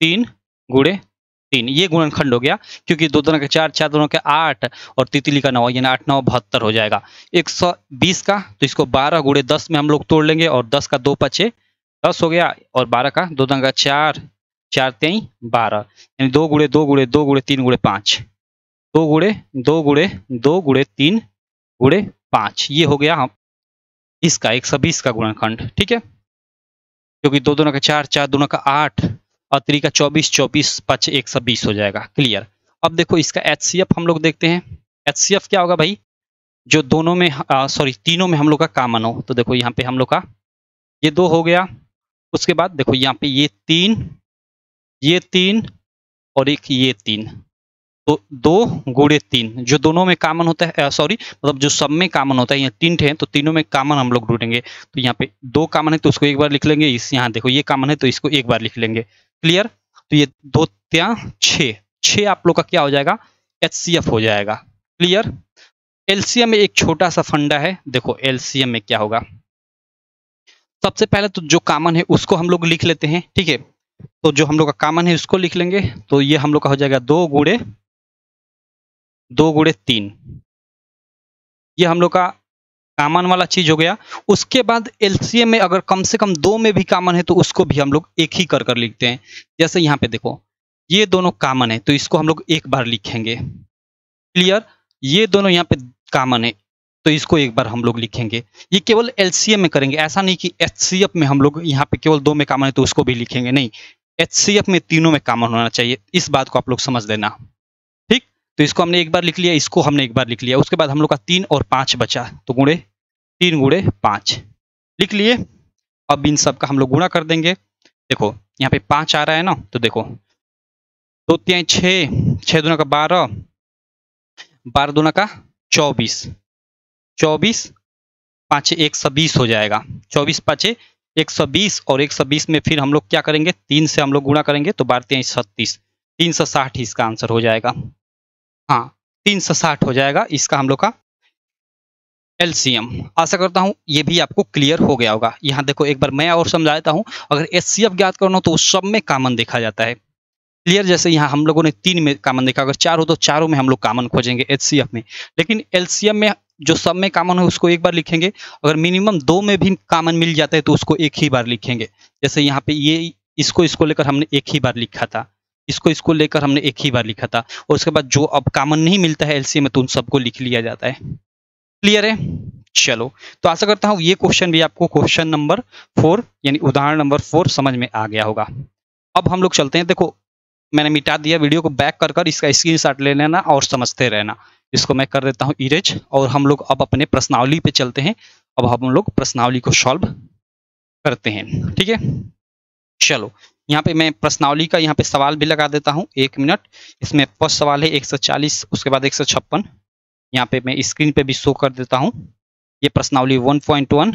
3 गुणे 3, ये गुणनखंड हो गया। क्योंकि 2 दूना के 4, 4 दूना के 8 और तितली का 9, यानी 8 9 72 हो जाएगा। 120 का तो इसको 12 गुणे 10 में हम लोग तोड़ लेंगे, और 10 का 2 5 10 हो गया, और 12 का 2 दूना का 4, 4 3 12, यानी 2 गुणे 2 गुणे 2 गुणे 3 गुणे 5, 2 गुणे 2 गुणे 2 गुणे 3 गुणे 5, ये हो गया हम इसका 120 का गुणनखंड, ठीक है। क्योंकि 2 दूना का 4, 4 दूना का 8 और 3 का 24, 24 5 120 हो जाएगा। क्लियर। अब देखो इसका एचसीएफ हम लोग देखते हैं। एचसीएफ क्या होगा भाई? जो दोनों में सॉरी तीनों में हम लोग का कॉमन हो। तो देखो यहाँ पे हम लोग का ये 2 हो गया। उसके बाद देखो यहाँ पे ये 3 और एक ये 3, तो 2 गुणे 3 जो दोनों में कॉमन होता है, सॉरी मतलब जो सब में कॉमन होता है, यहाँ 3 हैं तो तीनों में कॉमन हम लोग ढूंढेंगे। तो यहाँ पे 2 कॉमन है तो उसको एक बार लिख लेंगे, इस यहाँ देखो ये कॉमन है तो इसको एक बार लिख लेंगे। क्लियर। तो ये 2 3 6, 6 आप लोग का क्या हो जाएगा? एचसीएफ हो जाएगा। क्लियर। एलसीएम में एक छोटा सा फंडा है। देखो एलसीएम में क्या होगा, सबसे पहले तो जो कॉमन है उसको हम लोग लिख लेते हैं, ठीक है। तो जो हम लोग का कॉमन है उसको लिख लेंगे, तो ये हम लोग का हो जाएगा 2 गुणे 3, ये हम लोग का कॉमन वाला चीज हो गया। उसके बाद एलसीएम में अगर कम से कम 2 में भी कॉमन है तो उसको भी हम लोग एक ही कर लिखते हैं। जैसे यहाँ पे देखो ये दोनों कॉमन है तो इसको हम लोग एक बार लिखेंगे। क्लियर। ये दोनों यहाँ पे कॉमन है तो इसको एक बार हम लोग लिखेंगे। ये केवल एलसीएम में करेंगे, ऐसा नहीं कि एचसीएफ में हम लोग यहाँ पे केवल 2 में कॉमन है तो उसको भी लिखेंगे, नहीं। एचसीएफ में तीनों में कॉमन होना चाहिए, इस बात को आप लोग समझ लेना। ठीक। तो इसको हमने एक बार लिख लिया, इसको हमने एक बार लिख लिया। उसके बाद हम लोग का 3 और 5 बचा, तो गुणे 3 गुणे 5 लिख लिए। अब इन सब का हम लोग गुणा कर देंगे। देखो यहाँ पे 5 आ रहा है ना, तो देखो 2 3 6, 6 दूना का 12, 12 दूना का 24, 24 5 120 हो जाएगा। 24 5 120, और 120 में फिर हम लोग क्या करेंगे? 3 से हम लोग गुणा करेंगे, तो 12 3 36, 360 इसका आंसर हो जाएगा। हाँ 360 हो जाएगा इसका हम लोग का एलसीएम। आशा करता हूं ये भी आपको क्लियर हो गया होगा। यहाँ देखो एक बार मैं और समझा देता हूं। अगर एचसीएफ ज्ञात करना हो तो उस सब में कॉमन देखा जाता है। क्लियर। जैसे यहाँ हम लोगों ने 3 में कॉमन देखा, अगर 4 हो तो चारों में हम लोग कॉमन खोजेंगे एचसीएफ में। लेकिन एलसीएम में जो सब में कॉमन है उसको एक बार लिखेंगे, अगर मिनिमम 2 में भी कॉमन मिल जाता है तो उसको एक ही बार लिखेंगे। जैसे यहाँ पे ये इसको लेकर हमने एक ही बार लिखा था, इसको लेकर हमने एक ही बार लिखा था, और उसके बाद जो अब कॉमन नहीं मिलता है एलसीएम में तो उन सबको लिख लिया जाता है। क्लियर है। चलो तो आशा करता हूँ ये क्वेश्चन भी आपको क्वेश्चन नंबर 4 यानी उदाहरण नंबर 4 समझ में आ गया होगा। अब हम लोग चलते हैं। देखो मैंने मिटा दिया, वीडियो को बैक कर इसका स्क्रीनशॉट ले लेना और समझते रहना। इसको मैं कर देता हूँ इरेज, और हम लोग अब अपने प्रश्नावली पे चलते हैं। अब हम लोग प्रश्नावली को सॉल्व करते हैं, ठीक है। चलो यहाँ पे मैं प्रश्नावली का यहाँ पे सवाल भी लगा देता हूँ, 1 मिनट। इसमें फर्स्ट सवाल है 140, उसके बाद 156। यहाँ पे मैं स्क्रीन पे भी शो कर देता हूँ। ये प्रश्नावली 1.1।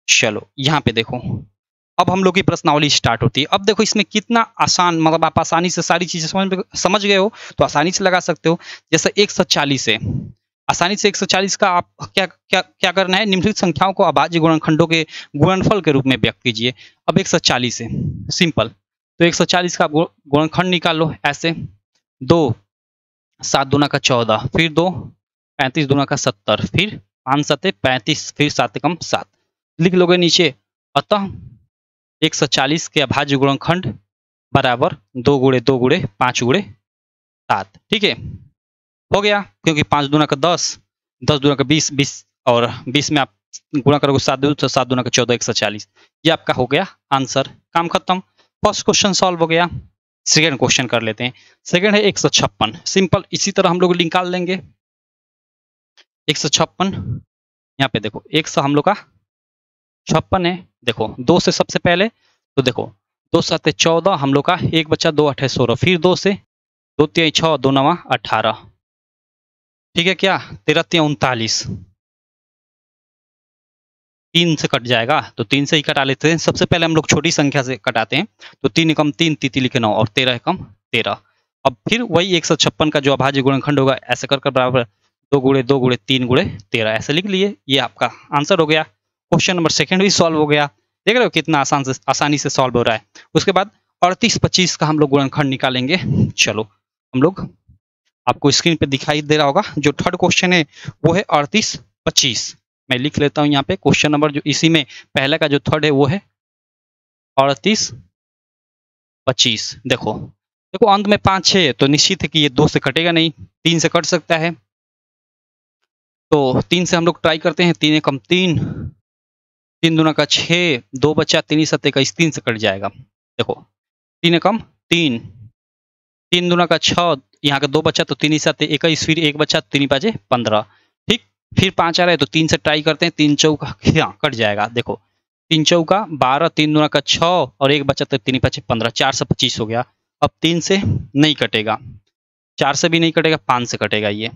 चलो यहाँ पे देखो, अब हम लोग की प्रश्नावली स्टार्ट होती है। अब देखो इसमें कितना आसान, मतलब आप आसानी से सारी चीजें समझ गए हो तो आसानी से लगा सकते हो। जैसे 140 है, आसानी से 140 का आप क्या करना है? निम्नलिखित संख्याओं को अभाज्य गुणनखंडों के गुणनफल के रूप में व्यक्त कीजिए। अब 140 है, सिंपल। तो 140 का गुणनखंड निकाल लो ऐसे। 2 7 दूना का 14, फिर 2 35 दूना का 70, फिर 5 7 35, फिर 7 एकम 7 लिख लोगे नीचे। अतः 140 के अभाज्य गुणनखंड बराबर 2 गुणे 2 गुणे 5 गुणे 7। ठीक है, हो गया, क्योंकि 5 दूना का 10, 10 दूना का 20, 20 और 20 में आप गुणा करोगे 7 दूना तो 7 दूना का 14, 140। ये आपका हो गया आंसर, काम खत्म। फर्स्ट क्वेश्चन सॉल्व हो गया। सेकेंड क्वेश्चन कर लेते हैं। सेकेंड है 156, सिंपल इसी तरह हम लोग निकाल लेंगे। 156 यहाँ पे देखो 100 हम लोग का 56 है। देखो 2 से सबसे पहले, तो देखो 2 7 14 हम लोग का, 1 बचा 2 8 16, फिर 2 से 2 3 6 2 9 18। ठीक है, क्या 13 3 39, 3 से कट जाएगा तो 3 से ही कटा लेते हैं। सबसे पहले हम लोग छोटी संख्या से कटाते हैं, तो 3 एकम 3, तीती लिखे 9 और 13 एकम 13। अब फिर वही 156 का जो अभाज्य गुणनखंड होगा ऐसे कर बराबर 2 गुणे 2 गुणे 3 गुणे 13 ऐसे लिख लिए। ये आपका आंसर हो गया। क्वेश्चन नंबर सेकंड भी सॉल्व हो गया। देख रहे हो कितना आसानी से सॉल्व हो रहा है। उसके बाद 38 25 का हम लोग गुणनखंड निकालेंगे। चलो हम लोग, आपको स्क्रीन पे दिखाई दे रहा होगा, जो थर्ड क्वेश्चन है वो है 38 25। मैं लिख लेता हूँ यहाँ पे क्वेश्चन नंबर, जो इसी में पहला का जो थर्ड है वो है 38 25। देखो देखो अंत में 5 6 तो निश्चित है कि ये 2 से कटेगा नहीं, 3 से कट सकता है। तो 3 से हम लोग ट्राई करते हैं। 3 एकम 3, 3 दूना का 6, 2 बचा 3 7 21, 3 से कट जाएगा। देखो 3 एकम 3, 3 दूना का 6, यहाँ का 2 बचा तो 3 7 21, फिर 1 बचा 3 5 15। ठीक, फिर 5 आ रहा है तो 3 से ट्राई करते हैं। 3 चौका कट जाएगा। देखो 3 चौका 12, 3 दूना का 6 और 1 बचा तो 3 5 15, 4 से 25 हो गया। अब 3 से नहीं कटेगा, 4 से भी नहीं कटेगा, 5 से कटेगा ये।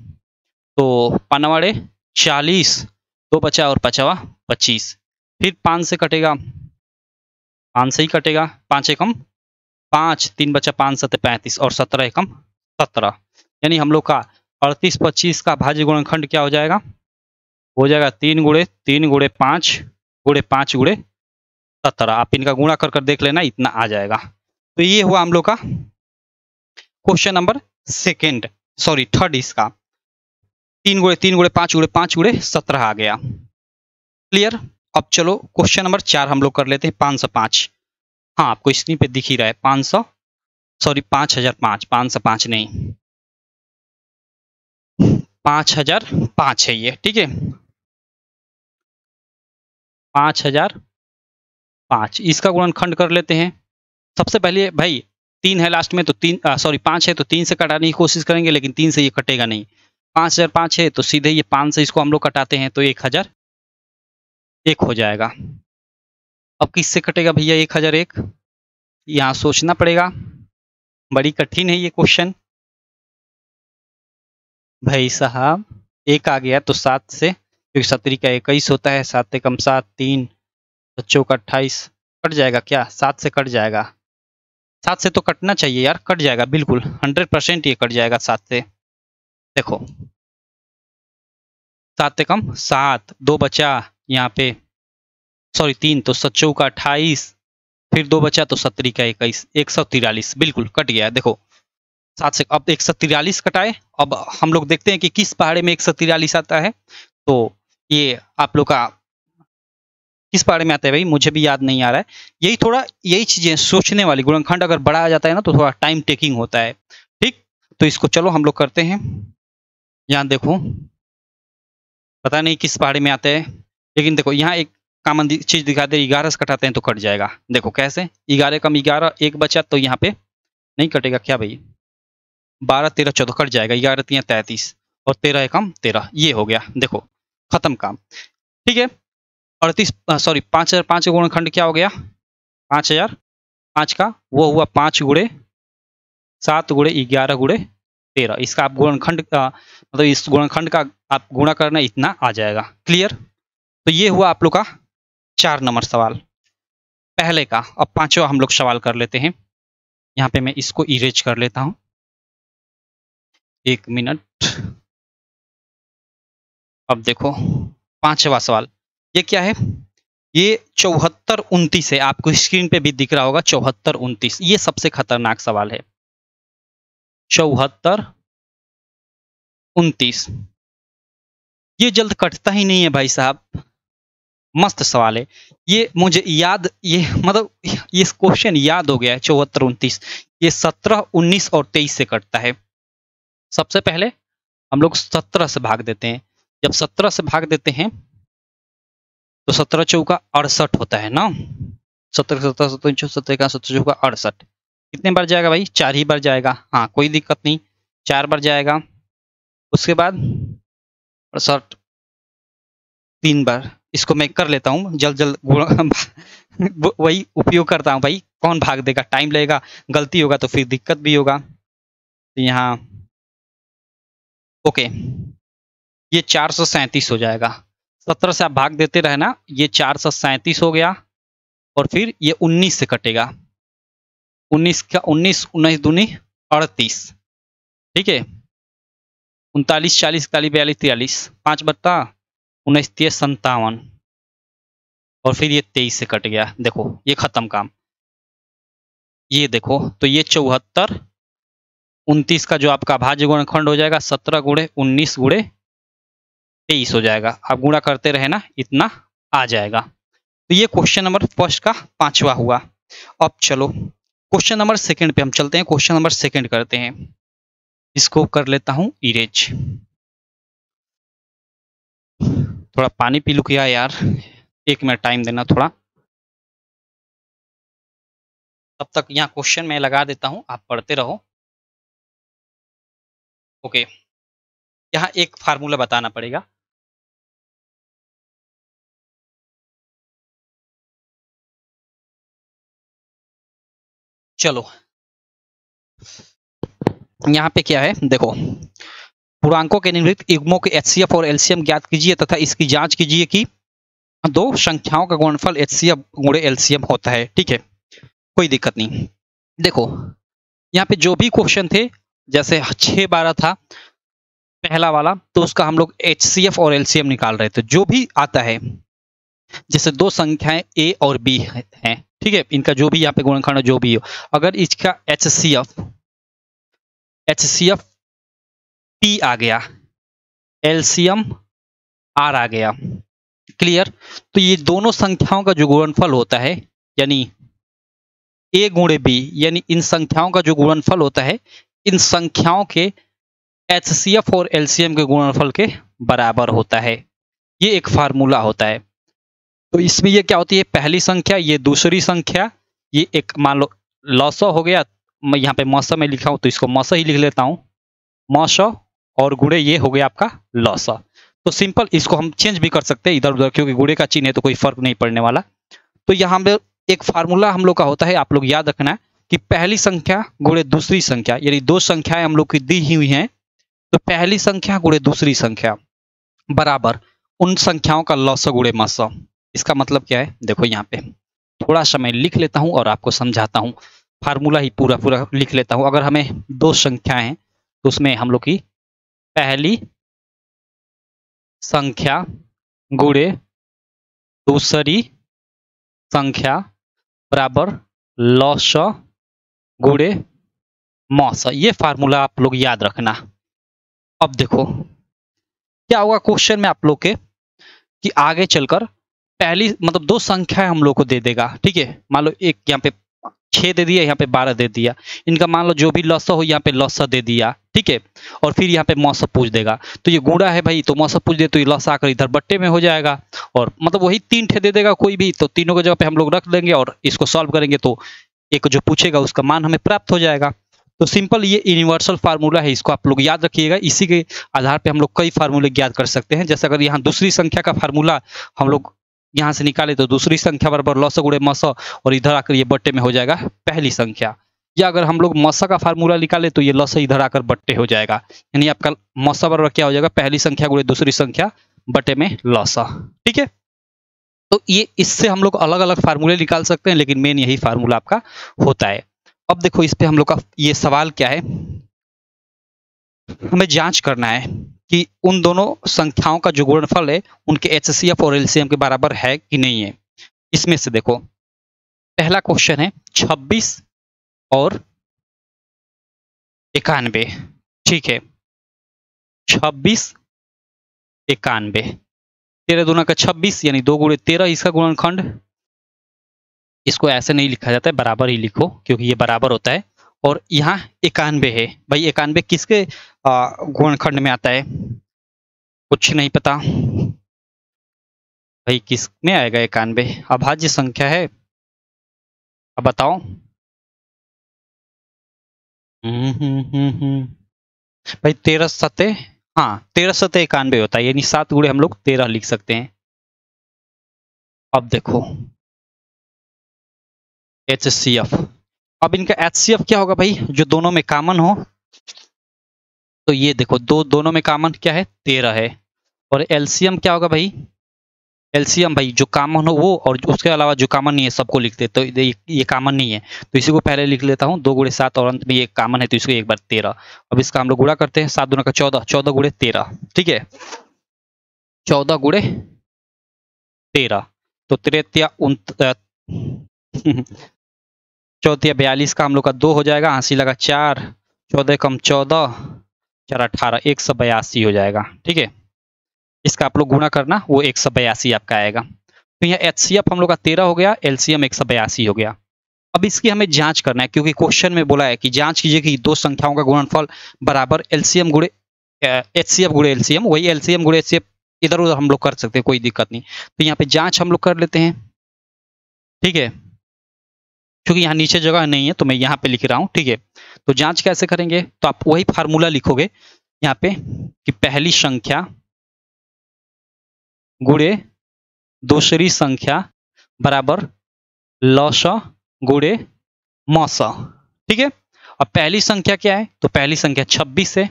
तो पनवाड़े 40, 2 बचा और 5वां 25, फिर 5 से कटेगा, 5 से ही कटेगा। 5 एकम 5, 3 बचा 5 7 35 और 17 एकम 17। यानी हम लोग का 38 25 का भाज्य गुणनखंड क्या हो जाएगा, हो जाएगा 3 गुणे 3 गुणे 5 गुणे 5 गुणे 17। आप इनका गुणा कर देख लेना, इतना आ जाएगा। तो ये हुआ हम लोग का question number second, sorry third इसका। 3 गुणे 3 गुणे 5 गुणे 5 गुणे 17 आ गया। क्लियर। अब चलो क्वेश्चन नंबर 4 हम लोग कर लेते हैं। 505, हाँ आपको स्क्रीन पे दिख ही रहा है 500, सॉरी 5005, 505 नहीं 5005 है ये। ठीक है 5005, इसका गुणनखंड कर लेते हैं। सबसे पहले भाई 3 है लास्ट में, तो 3 सॉरी 5 है तो 3 से कटाने की कोशिश करेंगे, लेकिन 3 से ये कटेगा नहीं। 5005 है तो सीधे ये 5 से इसको हम लोग कटाते हैं तो 1001 हो जाएगा। अब किससे कटेगा भैया 1001, यहाँ सोचना पड़ेगा, बड़ी कठिन है ये क्वेश्चन भाई साहब। 1 आ गया तो 7 से, क्योंकि 17 का 21 होता है, 7 एकम 7, 3 बच्चों का 28, कट जाएगा क्या, 7 से कट जाएगा। 7 से तो कटना चाहिए यार, कट जाएगा बिल्कुल 100% ये कट जाएगा 7 से। देखो 7 एकम 7, 2 बचा यहाँ पे, सॉरी 3, तो 7 चौका 28, फिर 2 बचा तो 17 का 21, 143 बिल्कुल कट गया। देखो 7 से अब 143 कटाए। अब हम लोग देखते हैं कि किस पहाड़े में 143 आता है। तो ये आप लोग का किस पहाड़े में आता है भाई, मुझे भी याद नहीं आ रहा है। यही चीजें सोचने वाली, गुणनखंड अगर बड़ा आ जाता है ना तो थोड़ा टाइम टेकिंग होता है। ठीक, तो इसको चलो हम लोग करते हैं। यहाँ देखो पता नहीं किस पहाड़े में आते हैं, लेकिन देखो यहाँ एक कॉमन चीज दिखा दे, 11 से कटाते हैं तो कट जाएगा। देखो कैसे, 11 कम 11, 1 बचा तो यहाँ पे नहीं कटेगा क्या भाई, 12 13 14 कट जाएगा, 11 3 33 और 13 एकम 13, ये हो गया। देखो खत्म काम। ठीक है 38 सॉरी 5005 का गुणनखंड क्या हो गया, 5005 का वो हुआ 5 गुणे 7 गुणे 11 गुणे 13। इसका आप गुणनखंड मतलब इस गुणनखंड का आप गुणा करना, इतना आ जाएगा। क्लियर। तो ये हुआ आप लोग का 4 नंबर सवाल पहले का। अब 5वां हम लोग सवाल कर लेते हैं। यहाँ पे मैं इसको इरेज कर लेता हूँ, 1 मिनट। अब देखो 5वां सवाल ये क्या है, ये 74 29 है। आपको स्क्रीन पे भी दिख रहा होगा 74 29, ये सबसे खतरनाक सवाल है 74 29। ये जल्द कटता ही नहीं है भाई साहब। मस्त सवाल है ये, मुझे याद, ये मतलब ये क्वेश्चन याद हो गया है। 74 29 ये 17 19 और 23 से कटता है। सबसे पहले हम लोग 17 से भाग देते हैं। जब 17 से भाग देते हैं तो 17 चौका 68 होता है ना। 17 17 17 17 का 17 चौका 68 कितने बार जाएगा भाई? 4 ही बार जाएगा। हाँ कोई दिक्कत नहीं, 4 बार जाएगा। उसके बाद 68 3 बार। इसको मैं कर लेता हूँ जल्द जल्द वही उपयोग करता हूँ भाई। कौन भाग देगा, टाइम लगेगा, गलती होगा तो फिर दिक्कत भी होगा। तो यहाँ ओके, ये 437 हो जाएगा। 17 से आप भाग देते रहे ना, ये 437 हो गया। और फिर ये 19 से कटेगा। 19 का 19 19 दूनी 38, ठीक है। 39 40 41 42 43 5 बट्टा 19 30 57 और फिर ये 23 से कट गया। देखो ये खत्म काम। ये देखो तो ये 74 29 का जो आपका भाज्य गुणनखंड हो जाएगा 17 गुणे 19 गुणे 23 हो जाएगा। आप गुणा करते रहे ना, इतना आ जाएगा। तो ये क्वेश्चन नंबर फर्स्ट का 5वां हुआ। अब चलो क्वेश्चन नंबर सेकंड पे हम चलते हैं। क्वेश्चन नंबर सेकंड करते हैं। इसको कर लेता हूं इरेज। थोड़ा पानी पी लूं क्या यार, 1 मिनट टाइम देना थोड़ा। तब तक यहाँ क्वेश्चन मैं लगा देता हूं, आप पढ़ते रहो। ओके, यहाँ एक फार्मूला बताना पड़ेगा। चलो यहाँ पे क्या है देखो, पूर्णांकों के निम्नलिखित युग्मों के एचसीएफ और एलसीएम ज्ञात कीजिए तथा इसकी जांच कीजिए कि दो संख्याओं का गुणनफल एचसीएफ गुणे एलसीएम होता है। ठीक है, कोई दिक्कत नहीं। देखो यहाँ पे जो भी क्वेश्चन थे, जैसे 6 12 था पहला वाला, तो उसका हम लोग एचसीएफ और एलसीएम निकाल रहे थे। जो भी आता है, जैसे दो संख्याएं ए और बी हैं, ठीक है, इनका जो भी यहाँ पे गुणनखंड जो भी हो, अगर इसका एचसीएफ पी आ गया, एलसीएम आर आ गया, क्लियर। तो ये दोनों संख्याओं का जो गुणनफल होता है, यानी ए गुणे बी, यानी इन संख्याओं का जो गुणनफल होता है, इन संख्याओं के एचसीएफ और एलसीएम के गुणनफल के बराबर होता है। ये एक फार्मूला होता है। तो इसमें ये क्या होती है, पहली संख्या, ये दूसरी संख्या, ये एक मान लो लॉसो हो गया, मैं यहाँ पे मौसम में लिखा हूं तो इसको मौसम ही लिख लेता हूं, मौसम, और गुणे ये हो गया आपका लॉसा। तो सिंपल इसको हम चेंज भी कर सकते हैं इधर उधर, क्योंकि गुणे का चिन्ह है तो कोई फर्क नहीं पड़ने वाला। तो यहाँ पे एक फार्मूला हम लोग का होता है, आप लोग याद रखना कि पहली संख्या गुणे दूसरी संख्या, यानी दो संख्याएं हम लोग की दी हुई हैं, तो पहली संख्या गुणे दूसरी संख्या बराबर उन संख्याओं का लॉसो गुणे मसो। इसका मतलब क्या है, देखो यहाँ पे थोड़ा सा मैं लिख लेता हूं और आपको समझाता हूं। फार्मूला ही पूरा पूरा लिख लेता हूं। अगर हमें दो संख्याएं हैं तो उसमें हम लोग की पहली संख्या गुणे दूसरी संख्या बराबर लॉस गुणे मौस। ये फार्मूला आप लोग याद रखना। अब देखो क्या होगा क्वेश्चन में आप लोग के, कि आगे चलकर पहली मतलब दो संख्या हम लोग को दे देगा, ठीक है। मान लो एक यहाँ पे 6 दे दिया, यहाँ पे 12 दे दिया, इनका मान लो जो भी लॉसा हो यहाँ पे लॉसा दे दिया, ठीक है। और फिर यहाँ पे मौसम पूछ देगा, तो ये गुणा है भाई, तो मौसम पूछ दे तो ये लॉसा आकर इधर बट्टे में हो जाएगा, और मतलब वही 3 ठे दे देगा कोई भी, तो तीनों की जगह पे हम लोग रख देंगे और इसको सॉल्व करेंगे, तो एक जो पूछेगा उसका मान हमें प्राप्त हो जाएगा। तो सिंपल ये यूनिवर्सल फार्मूला है, इसको आप लोग याद रखिएगा। इसी के आधार पे हम लोग कई फार्मूले ज्ञात कर सकते हैं। जैसे अगर यहाँ दूसरी संख्या का फार्मूला हम लोग यहाँ से निकाले तो दूसरी संख्या बराबर लॉसो गुणे मसो, और इधर आकर ये बट्टे में हो जाएगा पहली संख्या। या अगर हम लोग मसा का फार्मूला निकाले तो ये लॉसो इधर आकर बट्टे हो जाएगा, यानी आपका मसा बराबर क्या हो जाएगा, पहली संख्या गुणे दूसरी संख्या बट्टे में लॉसा, ठीक है। तो ये इससे हम लोग अलग अलग फार्मूले निकाल सकते हैं, लेकिन मेन यही फार्मूला आपका होता है। अब देखो इस पे हम लोग का ये सवाल क्या है, हमें जांच करना है कि उन दोनों संख्याओं का जो गुणनफल है उनके एचसीएफ और एलसीएम के बराबर है कि नहीं है। इसमें से देखो पहला क्वेश्चन है 26 और 91, ठीक है, 26 91, 13 दूना का 26 यानी 2 गुणे 13 इसका गुणनखंड। इसको ऐसे नहीं लिखा जाता है, बराबर ही लिखो क्योंकि ये बराबर होता है। और यहाँ 91 है भाई, 91 किसके गुणनखंड में आता है? कुछ नहीं पता भाई, किस में आएगा 91? अभाज्य संख्या है, अब बताओ। भाई 13 सते, हाँ 13 सते 91 होता है, यानी 7 गुणे हम लोग 13 लिख सकते हैं। अब देखो HCF, अब इनका HCF क्या होगा भाई, जो दोनों में कॉमन हो। तो ये देखो दोनों में कॉमन क्या है, 13 है। और LCM क्या होगा भाई, LCM भाई जो कॉमन हो वो, और उसके अलावा जो कॉमन नहीं है सबको लिखते, तो ये कॉमन नहीं है तो इसी को पहले लिख लेता हूँ। 2 गुणे 7 और अंत में ये कॉमन है तो इसको एक बार 13। अब इसका हम लोग गुणा करते हैं, 7 दूना का 14, 14 गुणे 13, ठीक है 14 गुणे 13, तो 13 चौथिया 42 का हम लोग का 2 हो जाएगा, हंसी लगा 4, 14 कम 14, 4 18, 182 हो जाएगा, ठीक है। इसका आप लोग गुणा करना, वो 182 आपका आएगा। तो यहाँ HCF हम लोग का 13 हो गया, LCM 182 हो गया। अब इसकी हमें जांच करना है क्योंकि क्वेश्चन में बोला है कि जांच कीजिए कि दो संख्याओं का गुणनफल बराबर LCM गुणे HCF गुणे LCM, वही LCM गुणे HCF इधर उधर हम लोग कर सकते हैं, कोई दिक्कत नहीं। तो यहाँ पे जांच हम लोग कर लेते हैं, ठीक है, क्योंकि यहाँ नीचे जगह नहीं है तो मैं यहाँ पे लिख रहा हूँ, ठीक है। तो जांच कैसे करेंगे, तो आप वही फार्मूला लिखोगे यहाँ पे कि पहली संख्या गुणे दूसरी संख्या बराबर लॉसा गुणे मौसा, ठीक है। अब पहली संख्या क्या है, तो पहली संख्या 26 है,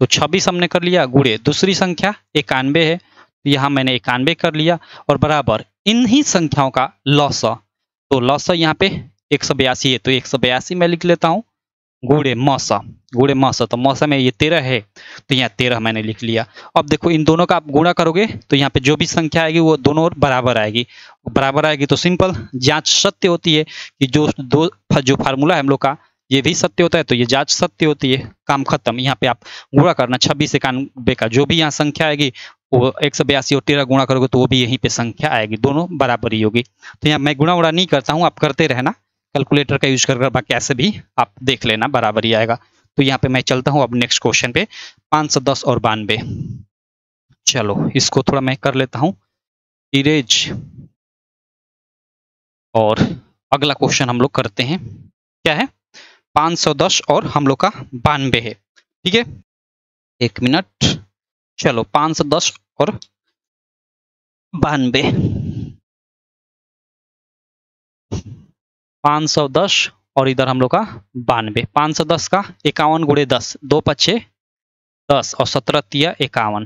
तो 26 हमने कर लिया, गुणे दूसरी संख्या 91 है, तो यहाँ मैंने 91 कर लिया, और बराबर इन्हीं संख्याओं का लॉसा, तो लॉसा यहाँ पे 182 है तो 182 मैं लिख लेता हूँ, गुणे मौसा, गुणे मौसा, तो मौसा में ये 13 है तो यहाँ 13 मैंने लिख लिया। अब देखो इन दोनों का आप गुणा करोगे तो यहाँ पे जो भी संख्या आएगी वो दोनों बराबर आएगी, बराबर आएगी तो सिंपल जांच सत्य होती है कि जो फार्मूला है हम लोग का ये भी सत्य होता है, तो ये जांच सत्य होती है, काम खत्म। यहाँ पे आप गुणा करना 26 91 का जो भी यहाँ संख्या आएगी वो 182 और 13 गुणा करोगे तो वो भी यहीं पे संख्या आएगी, दोनों बराबर ही होगी। तो यहाँ मैं गुणा उड़ा नहीं करता हूँ, आप करते रहना, कैलकुलेटर का यूज कर बाकी ऐसे भी आप देख लेना, बराबर ही आएगा। तो यहाँ पे मैं चलता हूँ अब नेक्स्ट क्वेश्चन पे, 510 और 92। चलो इसको थोड़ा मैं कर लेता हूँ इरेज, और अगला क्वेश्चन हम लोग करते हैं, क्या है 510 और हम लोग का 92 है, ठीक है। एक मिनट, चलो 510 और 92, 510 और इधर हम लोग का 92। 510 का 51 गुणे 10, 2 पच्चे 10 और 17 तिया 51,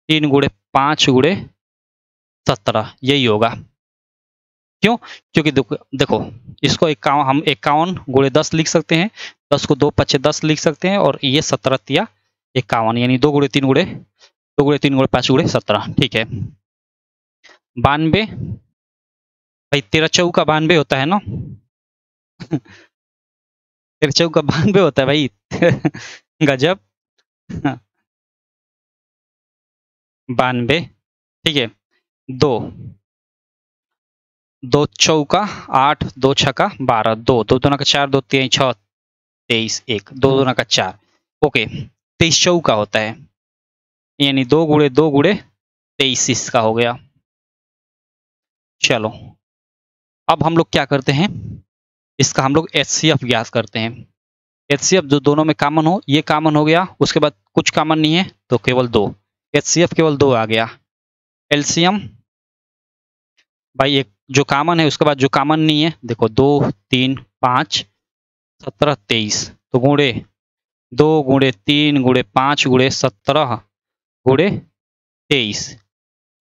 3 गुणे 5 गुणे 17, यही होगा। क्यों, क्योंकि देखो इसको 51 हम 51 गुणे 10 लिख सकते हैं, 10 को 2 पच्चे 10 लिख सकते हैं, और ये 17 तिया 51 यानी 2 गुणे 3 गुणे 2 गुणे 3 गुणे 5 गुणे 17, ठीक है। 92 भाई 13 चौका 92 होता है ना 13 चौका 92 होता है भाई गजब 92, ठीक है। 2 2 चौका 8, 2 छक्का 12, 2 2 दूना का 4, 2 3 6 23, 1 2 दूना का 4, ओके 23 चौका होता है, यानी 2 गुणे 2 गुणे 23 इसका हो गया। चलो अब हम लोग क्या करते हैं, इसका हम लोग HCF ज्ञात करते हैं। HCF जो दोनों में कॉमन हो, ये कॉमन हो गया, उसके बाद कुछ कॉमन नहीं है तो केवल 2, HCF केवल 2 आ गया। LCM भाई एक जो कॉमन है उसके बाद जो कॉमन नहीं है, देखो 2 3 5 17 23, तो गुणे 2 गुणे 3 गुणे 5 गुणे 17 गुणे 23,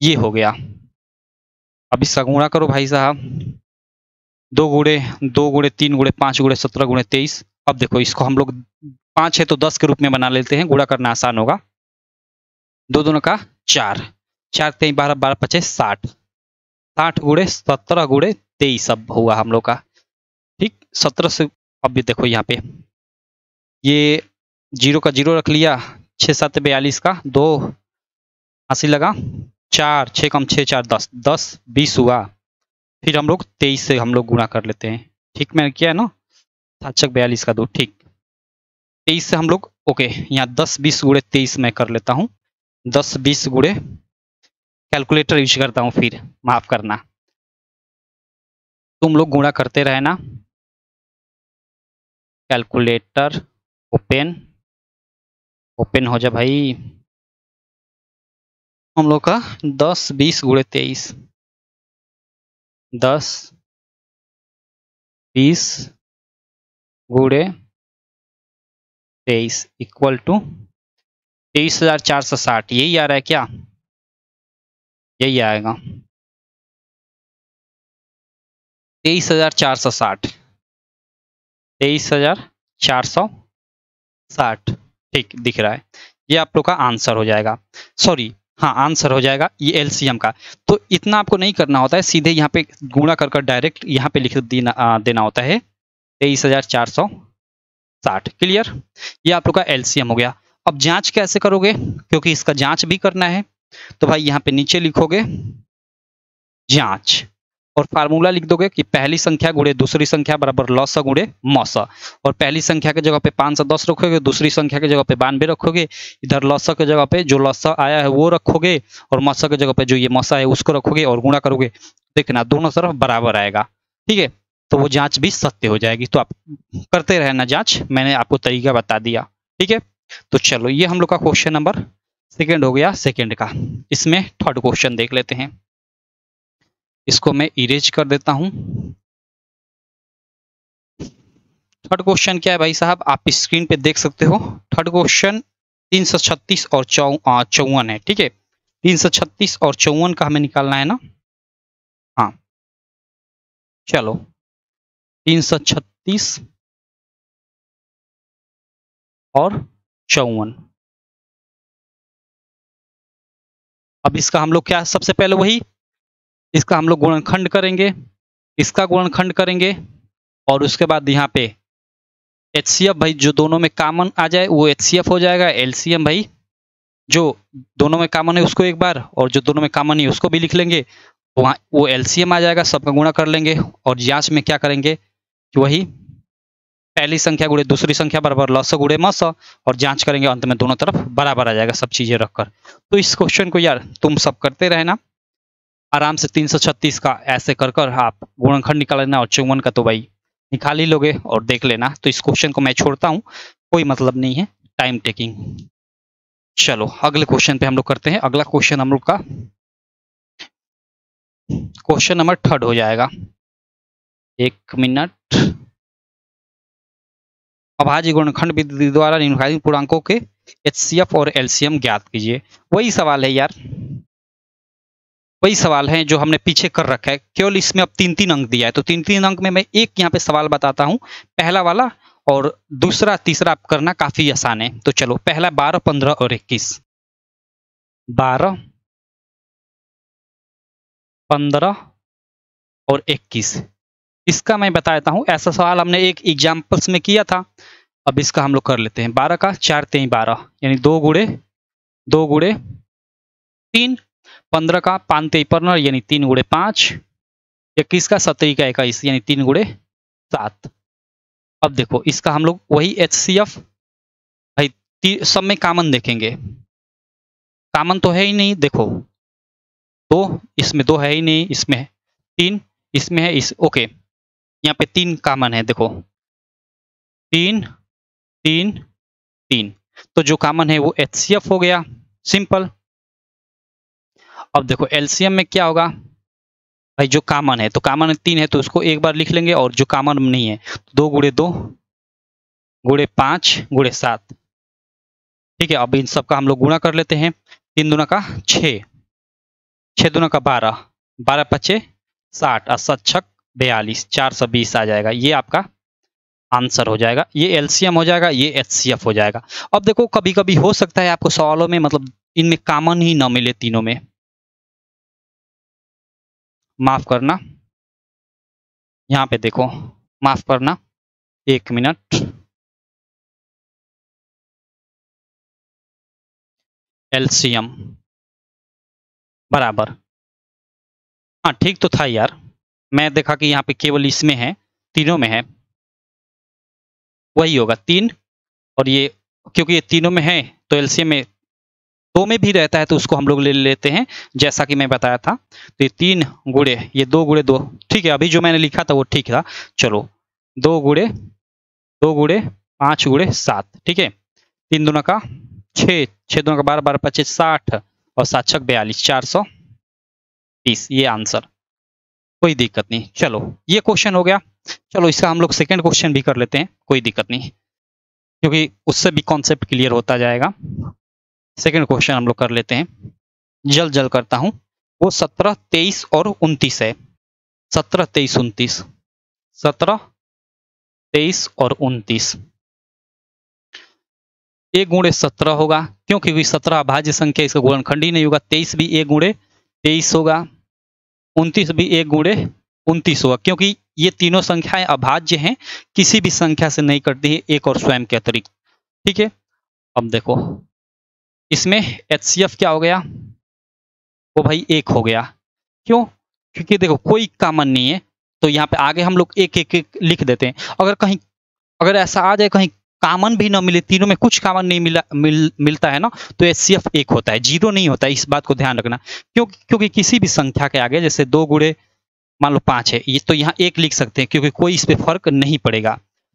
ये हो गया। अब इसका गुणा करो भाई साहब, 2 गुणे 3 गुणे 5 गुणे 17 गुणे 23। अब देखो इसको हम लोग 5 है तो 10 के रूप में बना लेते हैं, गुणा करना आसान होगा। 2 दूना का 4, 4 3 12 12 25 60, 60 गुणे 17 गुणे 23 अब हुआ हम लोग का, ठीक 17 से। अब भी देखो यहाँ पे ये 0 का 0 रख लिया, 6 7 42 का 2 80 लगा 4 6 कम 6 4 10 10 20 हुआ। फिर हम लोग 23 से हम लोग गुणा कर लेते हैं। ठीक मैंने किया है ना? 7×42 का 2 ठीक। 23 से हम लोग ओके यहाँ 10 20 गुणे 23 मैं कर लेता हूँ। 10 20 गुणे कैलकुलेटर यूज करता हूँ फिर माफ करना। तुम लोग गुणा करते रहना। कैलकुलेटर ओपन ओपन हो जा भाई। हम लोग का 10 20 गुणे 23 10 20 गुणे 23 इक्वल टू 23,460। यही आ रहा है क्या? यही आएगा 23,460 23,460 ठीक दिख रहा है। ये आप लोग का आंसर हो जाएगा। सॉरी हाँ आंसर हो जाएगा ये एलसीएम का। तो इतना आपको नहीं करना होता है, सीधे यहाँ पे गुणा कर डायरेक्ट यहाँ पे लिख देना होता है 23,460। क्लियर? ये आप लोग का एलसीएम हो गया। अब जांच कैसे करोगे, क्योंकि इसका जांच भी करना है। तो भाई यहाँ पे नीचे लिखोगे जांच और फार्मूला लिख दोगे कि पहली संख्या गुणे दूसरी संख्या बराबर लॉस गुणे मौस। और पहली संख्या के जगह पे 510 रखोगे, दूसरी संख्या के जगह पे 92 रखोगे। इधर लॉस के जगह पे जो लॉस आया है वो रखोगे और मौस के जगह पे जो ये मौसा है उसको रखोगे और गुणा करोगे। देखना दोनों तरफ बराबर आएगा। ठीक है, तो वो जांच भी सत्य हो जाएगी। तो आप करते रहना जांच, मैंने आपको तरीका बता दिया। ठीक है, तो चलो ये हम लोग का क्वेश्चन नंबर सेकेंड हो गया सेकेंड का। इसमें थर्ड क्वेश्चन देख लेते हैं। इसको मैं इरेज कर देता हूं। थर्ड क्वेश्चन क्या है भाई साहब, आप स्क्रीन पे देख सकते हो। थर्ड क्वेश्चन 336 और 54 है। ठीक है, 336 और 54 का हमें निकालना है ना। हाँ चलो 336 और 54। अब इसका हम लोग क्या, सबसे पहले वही इसका हम लोग गुणनखंड करेंगे, इसका गुणनखंड करेंगे और उसके बाद यहाँ पे एचसीएफ भाई जो दोनों में कॉमन आ जाए वो एचसीएफ हो जाएगा। एलसीएम भाई जो दोनों में कॉमन है उसको एक बार, और जो दोनों में कॉमन नहीं उसको भी लिख लेंगे। वहाँ वो एलसीएम आ जाएगा, सबका गुणा कर लेंगे। और जांच में क्या करेंगे कि वही पहली संख्या गुणे दूसरी संख्या बराबर लॉस गुणे मस, और जांच करेंगे अंत में दोनों तरफ बराबर आ जाएगा सब चीजें रखकर। तो इस क्वेश्चन को यार तुम सब करते रहना आराम से। 336 का ऐसे कर कर आप गुणनखंड निकाल लेना और 54 का तो भाई निकाल ही लोगे और देख लेना। तो इस क्वेश्चन को मैं छोड़ता हूँ, कोई मतलब नहीं है टाइम टेकिंग। चलो अगले क्वेश्चन पे हम लोग करते हैं। अगला क्वेश्चन हम लोग का क्वेश्चन नंबर थर्ड हो जाएगा। एक मिनट। अभाज्य गुणनखंड विधि द्वारा निम्नलिखित पूर्णांकों के एचसीएफ और एलसीएम ज्ञात कीजिए। वही सवाल है यार, वही सवाल है जो हमने पीछे कर रखा है, केवल इसमें अब 3-3 अंक दिया है। तो 3-3 अंक में मैं एक यहाँ पे सवाल बताता हूँ, पहला वाला, और दूसरा तीसरा आप करना काफी आसान है। तो चलो पहला 12 15 और 21। 12 15 और 21 इसका मैं बता देता हूँ। ऐसा सवाल हमने एक एग्जाम्पल्स में किया था। अब इसका हम लोग कर लेते हैं। 12 का 4 3 12 यानी 2 गुणे 3। 15 का 5 3 15 यानी 3 गुणे 5। 21 का 17 का 21 यानी 3 गुणे 7। अब देखो इसका हम लोग वही एचसीएफ भाई सब में कॉमन देखेंगे। कॉमन तो है ही नहीं, देखो 2 इसमें 2 है ही नहीं, इसमें 3 इसमें है, इस ओके यहाँ पे 3 कॉमन है। देखो 3 3 3, तो जो कॉमन है वो एचसीएफ हो गया, सिंपल। अब देखो एलसीएम में क्या होगा भाई, जो कॉमन है तो कॉमन 3 है तो उसको एक बार लिख लेंगे, और जो कॉमन नहीं है 2 गुणे 2 गुणे 5 गुणे 7। ठीक है, अब इन सब का हम लोग गुणा कर लेते हैं। 3 दूना का 6, 6 दूना का 12, 12 पचे 60 और 7 छक 42, 420 आ जाएगा। ये आपका आंसर हो जाएगा, ये एलसीएम हो जाएगा, ये एचसीएफ हो जाएगा। अब देखो कभी कभी हो सकता है आपको सवालों में मतलब इनमें कॉमन ही ना मिले तीनों में, माफ करना। यहाँ पे देखो माफ करना, एक मिनट। एलसीएम बराबर। हाँ ठीक तो था यार, मैं देखा कि यहाँ पे केवल इसमें है, तीनों में है, वही होगा 3। और ये क्योंकि ये तीनों में है तो एलसीएम में 2 में भी रहता है तो उसको हम लोग ले लेते हैं, जैसा कि मैं बताया था। तो ये 3 गुणे ये 2 गुणे 2, ठीक है, अभी जो मैंने लिखा था वो ठीक था। चलो 2 गुणे 2 गुणे 5 गुणे 7, ठीक है। 3 दूना का 6, 6 दूना का 12, 12 25 60 और 7 छक 42, 430, ये आंसर। कोई दिक्कत नहीं, चलो ये क्वेश्चन हो गया। चलो इसका हम लोग सेकंड क्वेश्चन भी कर लेते हैं, कोई दिक्कत नहीं, क्योंकि उससे भी कॉन्सेप्ट क्लियर होता जाएगा। सेकंड क्वेश्चन हम लोग कर लेते हैं, जल्द जल्द करता हूं। वो 17, 23 और 29 है। 17, 23, 29, 17, 23 और 29। ए गुणे 17 होगा, क्यों? क्योंकि 17 अभाज्य संख्या, इसका गुणनखंड ही नहीं होगा। 23 भी ए गुणे 23 होगा, 29 भी ए गुणे 29 होगा, क्योंकि ये तीनों संख्याएं अभाज्य हैं, किसी भी संख्या से नहीं कटती है, एक और स्वयं के अतिरिक्त, ठीक है। अब देखो इसमें एचसीएफ क्या हो गया, वो भाई 1 हो गया। क्यों? क्योंकि देखो कोई कॉमन नहीं है, तो यहाँ पे आगे हम लोग एक एक एक लिख देते हैं। अगर कहीं अगर ऐसा आ जाए कहीं कॉमन भी ना मिले, तीनों में कुछ कॉमन नहीं मिलता है ना, तो एचसीएफ 1 होता है, 0 नहीं होता है, इस बात को ध्यान रखना। क्योंकि किसी भी संख्या के आगे जैसे 2 गुणे मान लो 5 है, ये तो यहाँ 1 लिख सकते हैं, क्योंकि कोई इस पे फर्क नहीं पड़ेगा।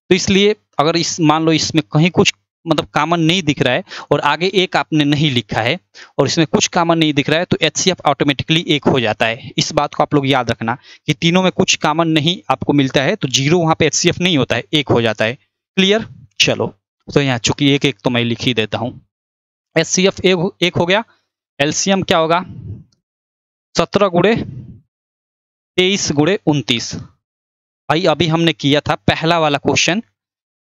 तो इसलिए अगर इस मान लो इसमें कहीं कुछ मतलब कॉमन नहीं दिख रहा है और आगे 1 आपने नहीं लिखा है और इसमें कुछ कॉमन नहीं दिख रहा है, तो एचसीएफ ऑटोमेटिकली 1 हो जाता है। इस बात को आप लोग याद रखना कि तीनों में कुछ कॉमन नहीं आपको मिलता है तो 0 वहां पे एचसीएफ नहीं होता है, 1 हो जाता है। क्लियर? चलो तो यहाँ चूंकि 1 1 तो मैं लिख ही देता हूँ। एचसीएफ 1 हो गया। एलसीएम क्या होगा, 17 गुणे 23 गुणे 29। भाई अभी हमने किया था पहला वाला क्वेश्चन,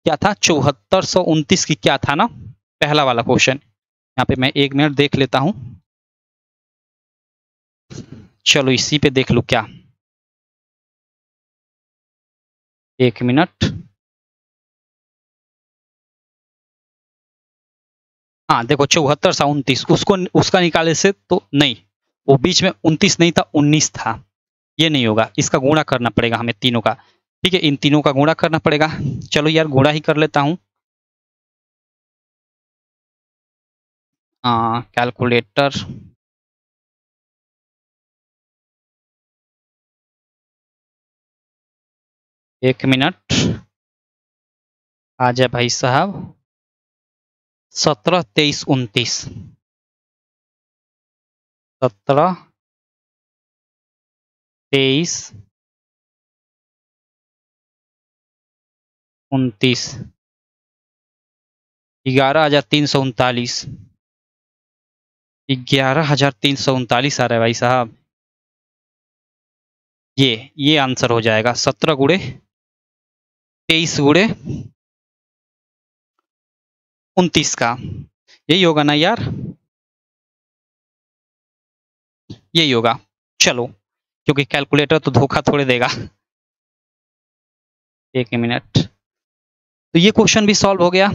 क्या था 7429 की, क्या था ना पहला वाला क्वेश्चन। यहाँ पे मैं 1 मिनट देख लेता हूं, चलो इसी पे देख लू क्या, 1 मिनट। हाँ देखो 7429 उसको उसका निकाले से तो नहीं, वो बीच में 29 नहीं था 19 था, ये नहीं होगा, इसका गुणा करना पड़ेगा हमें तीनों का, ठीक है, इन तीनों का गुणा करना पड़ेगा। चलो यार गुणा ही कर लेता हूँ। कैलकुलेटर, एक मिनट, आ जाए भाई साहब। 17, 23, 29, 17, 23, 29, 11,339, 11,339 आ रहा है भाई साहब। ये आंसर हो जाएगा 17 गुणे 23 गुणे 29 का, यही होगा ना यार, यही होगा। चलो क्योंकि कैलकुलेटर तो धोखा थोड़े देगा। 1 मिनट, तो ये क्वेश्चन भी सॉल्व हो गया।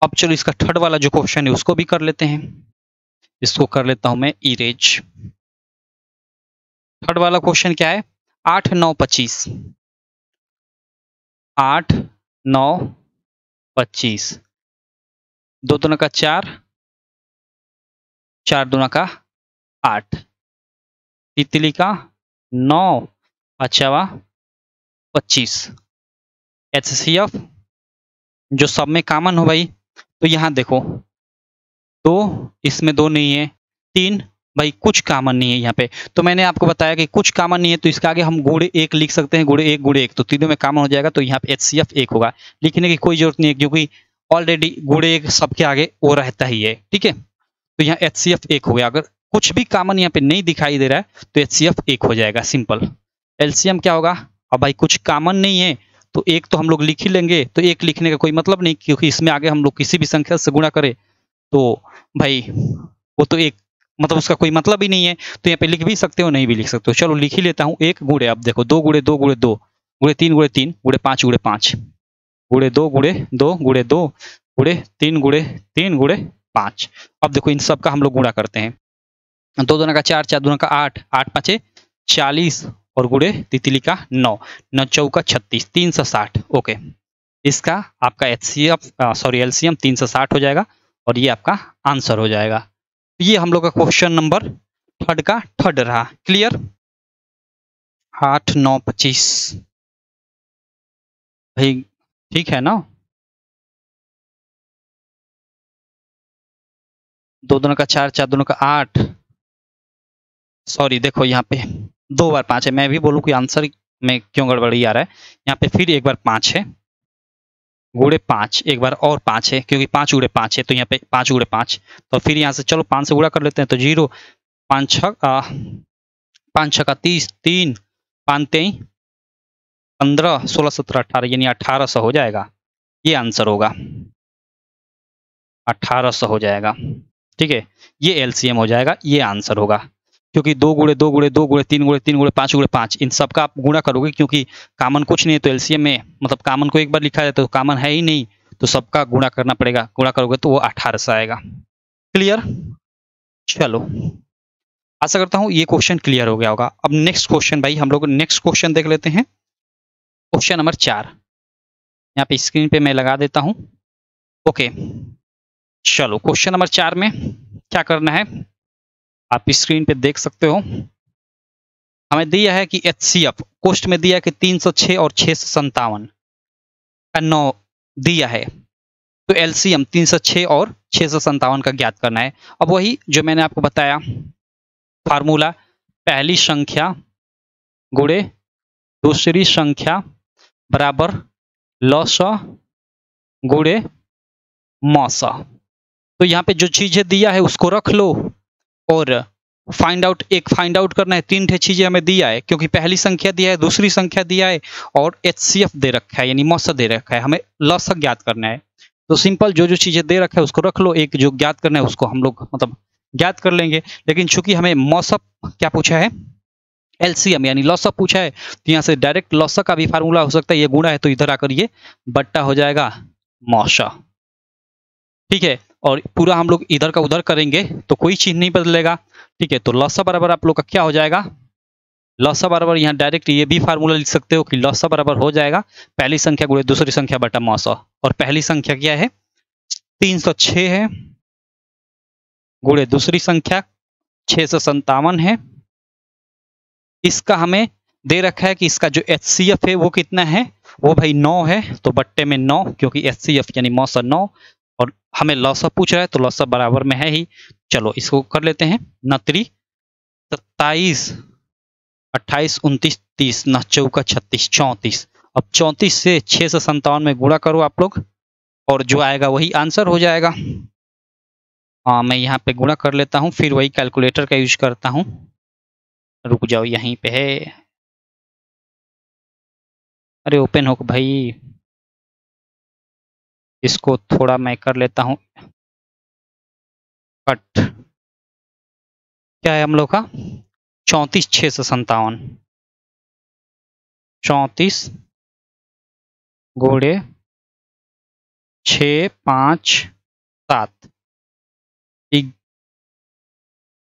अब चलो इसका थर्ड वाला जो क्वेश्चन है उसको भी कर लेते हैं, इसको कर लेता हूं मैं इरेज। थर्ड वाला क्वेश्चन क्या है, 8 9 25, 8 9 25, 2 दूना का 4, 4 दूना का 8, तितली का 9, 5वां 25। एचसीएफ जो सब में कॉमन हो भाई, तो यहाँ देखो 2, इसमें 2 नहीं है, 3 भाई कुछ कॉमन नहीं है यहाँ पे, तो मैंने आपको बताया कि कुछ कॉमन नहीं है तो इसके आगे हम गुणे 1 लिख सकते हैं, गुणे 1 गुणे 1, तो तीनों में कॉमन हो जाएगा, तो यहाँ पे एचसीएफ 1 होगा। लिखने की कोई जरूरत नहीं है क्योंकि ऑलरेडी गुणे 1 सबके आगे वो रहता ही है, ठीक है। तो यहाँ एचसीएफ 1 हो गया। अगर कुछ भी कॉमन यहाँ पे नहीं दिखाई दे रहा है तो एचसीएफ 1 हो जाएगा, सिंपल। एलसीएम क्या होगा, अब भाई कुछ कॉमन नहीं है तो 1 तो हम लोग लिख ही लेंगे, तो 1 लिखने का कोई मतलब नहीं, क्योंकि इसमें आगे हम लोग किसी भी संख्या से गुणा करें तो भाई वो तो 1 मतलब उसका कोई मतलब ही नहीं है, तो यहाँ पे लिख भी सकते हो नहीं भी लिख सकते हो। चलो लिख ही लेता हूँ 1 गुणे, अब देखो 2 गुणे 2 गुणे 2 गुणे 3 गुणे 3 गुणे 5 गुणे 5 गुणे 2 गुणे 2 गुणे 2 गुणे 3 गुणे 3 गुणे 5। अब देखो इन सब का हम लोग गुणा करते हैं, 2 दूना का 4, 4 दूना का 8, 8 पाँचे 40 और गुणे तितली का 9, 9 चौका 36, 360। ओके, इसका आपका एलसीएम 360 हो जाएगा और ये आपका आंसर हो जाएगा। ये हम लोग का क्वेश्चन नंबर थर्ड का थर्ड रहा। क्लियर? 8 9 25 भाई, ठीक है ना? 2 दूना का 4, 4 दूना का 8, सॉरी देखो यहाँ पे 2 बार 5 है, मैं भी बोलूँ कि आंसर में क्यों गड़बड़ी आ रहा है। यहाँ पे फिर एक बार 5 है, गुणे 5, एक बार और 5 है, क्योंकि 5 गुणे 5 है तो यहाँ पे 5 गुणे 5, तो फिर यहाँ से चलो 5 से गुणा कर लेते हैं तो 0, 5 छक्का 30, 3 5 23 15 16 17 18 यानी 1800 हो जाएगा। ये आंसर होगा, 1800 हो जाएगा। ठीक है, ये एलसीएम हो जाएगा, ये आंसर होगा, क्योंकि 2 गुणे 2 गुणे 2 गुणे 3 गुणे 3 गुणे 5 गुणे 5 इन सब का आप गुणा करोगे, क्योंकि कामन कुछ नहीं है तो एलसीएम में मतलब कामन को एक बार लिखा जाए तो कामन है ही नहीं, तो सबका गुणा करना पड़ेगा, गुणा करोगे तो वो 1800 आएगा। क्लियर? चलो, आशा करता हूँ ये क्वेश्चन क्लियर हो गया होगा। अब नेक्स्ट क्वेश्चन भाई, हम लोग नेक्स्ट क्वेश्चन देख लेते हैं। क्वेश्चन नंबर 4 यहाँ पे स्क्रीन पे मैं लगा देता हूँ। ओके, चलो क्वेश्चन नंबर 4 में क्या करना है आप स्क्रीन पे देख सकते हो। हमें दिया है कि एचसीएफ कोष्ट में दिया है कि 306 और 657 का 9 दिया है, तो एलसीएम 306 और 657 का ज्ञात करना है। अब वही जो मैंने आपको बताया फार्मूला, पहली संख्या गुणे दूसरी संख्या बराबर लसा गुणे मौसा। तो यहाँ पे जो चीजें दिया है उसको रख लो और फाइंड आउट करना है। 3 चीजें हमें दिया है, क्योंकि पहली संख्या दिया है, दूसरी संख्या दिया है और एचसीएफ दे रखा है यानी मौसा दे रखा है, हमें लसा ज्ञात करना है। तो सिंपल जो चीजें दे रखा है उसको रख लो, एक जो ज्ञात करना है उसको हम लोग मतलब ज्ञात कर लेंगे। लेकिन चूंकि हमें मौसा क्या पूछा है, एलसीएम यानी लॉसा पूछा है, तो यहाँ से डायरेक्ट लॉसा का भी फार्मूला हो सकता है, ये गुणा है तो इधर आकर ये बट्टा हो जाएगा मौसा। ठीक है, और पूरा हम लोग इधर का उधर करेंगे तो कोई चीज नहीं बदलेगा। ठीक है, तो लॉसा बराबर आप लोग का क्या हो जाएगा, लॉसा बराबर यहाँ डायरेक्ट ये भी फार्मूला लिख सकते हो कि लॉसा बराबर हो जाएगा पहली संख्या गुणे दूसरी संख्या बटा मौसा। और पहली संख्या क्या है 306 है, गुणे दूसरी संख्या 657 है। इसका हमें दे रखा है कि इसका जो एचसीएफ है वो कितना है, वो भाई 9 है, तो बट्टे में 9, क्योंकि एचसीएफ यानी मौसा 9 और हमें लॉसा पूछ रहा है तो लॉसा बराबर में है ही। चलो इसको कर लेते हैं, 9 27 28 29 30 9 चौका 36 34। अब 34 से 657 में गुणा करो आप लोग और जो आएगा वही आंसर हो जाएगा। हाँ, मैं यहाँ पे गुणा कर लेता हूँ, फिर वही कैलकुलेटर का यूज करता हूँ। रुक जाओ, यहीं पे है, अरे ओपन हो भाई, इसको थोड़ा मैं कर लेता हूँ कट। क्या है हम लोग का 34 657, 34 गुणे 6 5 7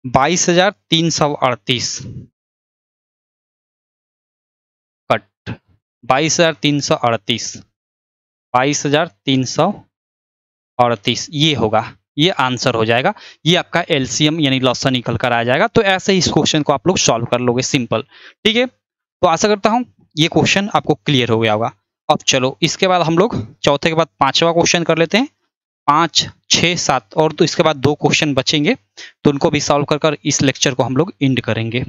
22,338 कट 22,338 22,338 ये होगा, ये आंसर हो जाएगा। ये आपका एलसीएम यानी लॉसा निकल कर आ जाएगा। तो ऐसे ही इस क्वेश्चन को आप लोग सॉल्व कर लोगे, सिंपल। ठीक है, तो आशा करता हूं ये क्वेश्चन आपको क्लियर हो गया होगा। अब चलो इसके बाद हम लोग चौथे के बाद पांचवा क्वेश्चन कर लेते हैं। 5 6 7 और तो इसके बाद 2 क्वेश्चन बचेंगे, तो उनको भी सॉल्व कर कर इस लेक्चर को हम लोग एंड करेंगे।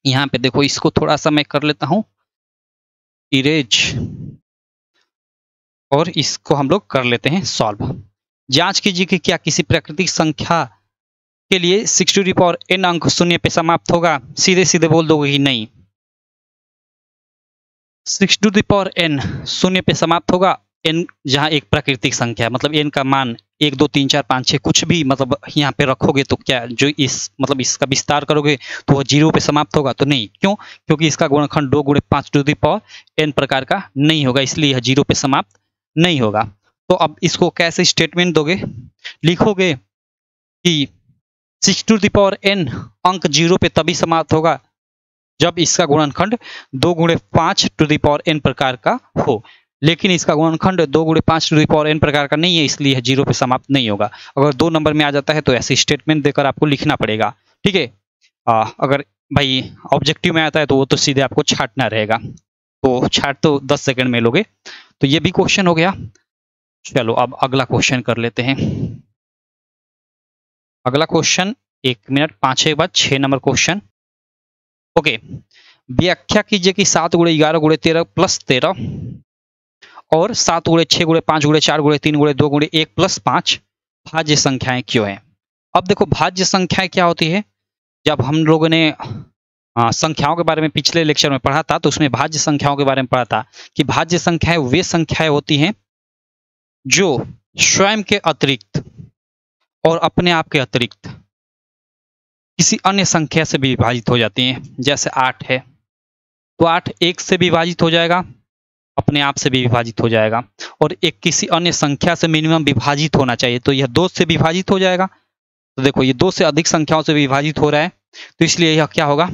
यहाँ पे देखो, इसको थोड़ा सा मैं कर लेता हूँ इरेज और इसको हम लोग कर लेते हैं सॉल्व। जांच कीजिए कि क्या किसी प्राकृतिक संख्या के लिए 6n अंक शून्य पे समाप्त होगा। सीधे सीधे बोल दोगे कि नहीं, 6n शून्य पे समाप्त होगा। n जहां एक प्राकृतिक संख्या मतलब n का मान 1 2 3 4 5 6 कुछ भी मतलब यहाँ पे रखोगे तो क्या जो इस मतलब इसका विस्तार करोगे तो वह 0 पे समाप्त होगा, तो नहीं। क्यों? क्योंकि इसका गुणनखंड 2 गुणे 5 टू द पावर n प्रकार का नहीं होगा, इसलिए यह 0 पे समाप्त नहीं होगा। तो अब इसको कैसे स्टेटमेंट दोगे, लिखोगे कि 6 टू द पावर n अंक 0 पे तभी समाप्त होगा जब इसका गुणनखंड 2 गुणे 5 टू द पावर n प्रकार का हो, लेकिन इसका गुणनखंड 2 गुणे 5 टू द पावर n प्रकार का नहीं है, इसलिए यह 0 पे समाप्त नहीं होगा। अगर 2 नंबर में आ जाता है तो ऐसे स्टेटमेंट देकर आपको लिखना पड़ेगा, ठीक है। अगर भाई ऑब्जेक्टिव में आता है तो वो तो सीधे आपको छांटना रहेगा, तो छाट तो 10 सेकंड में लोगे। तो ये भी क्वेश्चन हो गया। चलो अब अगला क्वेश्चन कर लेते हैं। अगला क्वेश्चन 1 मिनट 5 के बाद 6 नंबर क्वेश्चन। ओके, व्याख्या कीजिए कि 7 गुणे 11 गुणे 13 प्लस 13 और 7 गुणे 6 गुणे 5 गुणे 4 गुणे 3 गुणे 2 गुणे 1 प्लस 5 भाज्य संख्याएं क्यों हैं। अब देखो भाज्य संख्याएं क्या होती है, जब हम लोगों ने संख्याओं के बारे में पिछले लेक्चर में पढ़ा था तो उसमें भाज्य संख्याओं के बारे में पढ़ा था कि भाज्य संख्याएं वे संख्याएं होती हैं जो स्वयं के अतिरिक्त और अपने आप के अतिरिक्त किसी अन्य संख्या से भी विभाजित हो जाती हैं। जैसे 8 है तो 8 1 से भी विभाजित हो जाएगा, अपने आप से भी विभाजित हो जाएगा, और एक किसी अन्य संख्या से मिनिमम विभाजित होना चाहिए तो यह 2 से विभाजित हो जाएगा। तो देखो ये 2 से अधिक संख्याओं से विभाजित हो रहा है तो इसलिए यह क्या होगा,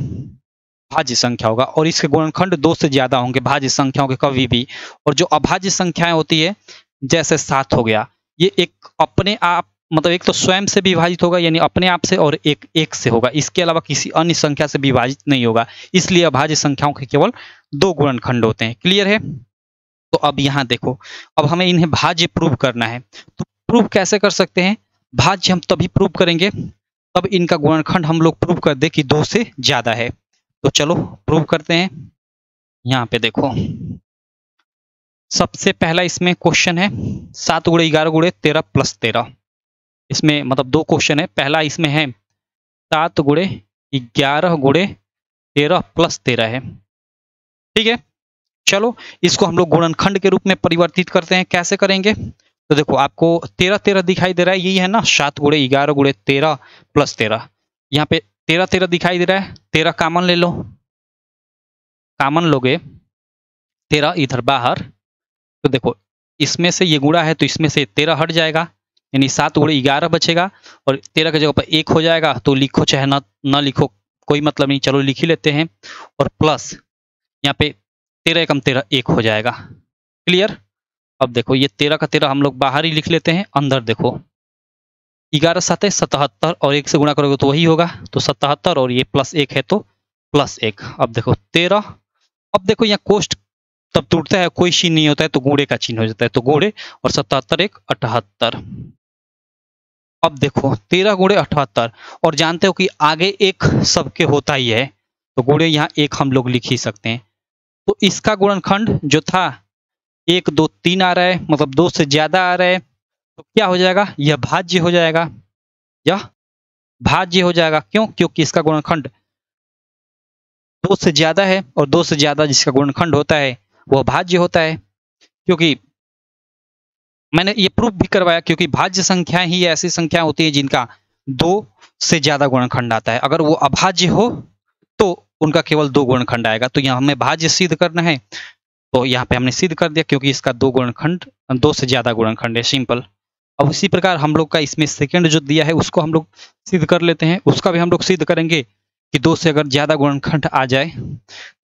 भाज्य संख्या होगा, और इसके गुणनखंड 2 से ज्यादा होंगे भाज्य संख्याओं के कभी भी। और जो अभाज्य संख्याएं होती है जैसे 7 हो गया, ये एक अपने आप मतलब एक तो स्वयं से विभाजित होगा यानी अपने आप से, और एक 1 से होगा, इसके अलावा किसी अन्य संख्या से विभाजित नहीं होगा, इसलिए अभाज्य संख्याओं के केवल 2 गुणनखंड होते हैं। क्लियर है। तो अब यहाँ देखो, अब हमें इन्हें भाज्य प्रूव करना है, तो प्रूव कैसे कर सकते हैं, भाज्य हम तभी प्रूव करेंगे तब इनका गुणनखंड हम लोग प्रूव कर दे कि 2 से ज्यादा है। तो चलो प्रूव करते हैं। यहाँ पे देखो सबसे पहला इसमें क्वेश्चन है 7 गुणे 11 गुणे 13 प्लस 13। इसमें मतलब 2 क्वेश्चन है। पहला इसमें है 7 गुणे 11 गुणे 13 प्लस 13 है, ठीक है। चलो इसको हम लोग गुणनखंड के रूप में परिवर्तित करते हैं। कैसे करेंगे, तो देखो आपको 13 13 दिखाई दे रहा है, यही है ना 7 गुणे 11 गुणे 13 प्लस 13। यहाँ पे 13 13 दिखाई दे रहा है, 13 कॉमन ले लो, कॉमन लोगे 13 इधर बाहर, तो देखो इसमें से ये गुणा है तो इसमें से 13 हट जाएगा, यानी 7 गुणे 11 बचेगा और 13 की जगह पर 1 हो जाएगा। तो लिखो चाहे ना लिखो कोई मतलब नहीं, चलो लिख ही लेते हैं। और प्लस यहाँ पे 13 एकम 13 1 हो जाएगा। क्लियर। अब देखो ये 13 का 13 हम लोग बाहर ही लिख लेते हैं, अंदर देखो 11 7 77 और 1 से गुणा करोगे तो वही होगा, तो 77 और ये प्लस 1 है तो प्लस 1। अब देखो 13, अब देखो यहाँ कोष्ट तब टूटता है, कोई चिन्ह नहीं होता है तो गुणे का चिन्ह हो जाता है, तो गुणे और 77 1 78। अब देखो 13 गुणे 78, और जानते हो कि आगे एक सबके होता ही है तो गुणे यहाँ 1 हम लोग लिख ही सकते हैं। तो इसका गुणनखंड जो था 1 2 3 आ रहा है, मतलब 2 से ज्यादा आ रहा है, तो क्या हो जाएगा, यह भाज्य हो जाएगा, यह भाज्य हो जाएगा। क्यों, क्योंकि इसका गुणनखंड 2 से ज्यादा है, और 2 से ज्यादा जिसका गुणनखंड होता है वह भाज्य होता है। क्योंकि मैंने ये प्रूफ भी करवाया, क्योंकि भाज्य संख्याएं ही ऐसी संख्या होती है जिनका 2 से ज्यादा गुणनखंड आता है। अगर वो अभाज्य हो तो उनका केवल 2 गुणनखंड आएगा। तो यहाँ हमें भाज्य सिद्ध करना है, तो यहाँ पे हमने सिद्ध कर दिया क्योंकि इसका 2 गुणनखंड 2 से ज्यादा गुणनखंड है, सिंपल। अब इसी प्रकार हम लोग का इसमें सेकंड जो दिया है उसको हम लोग सिद्ध कर लेते हैं। उसका भी हम लोग सिद्ध करेंगे कि 2 से अगर ज्यादा गुणनखंड आ जाए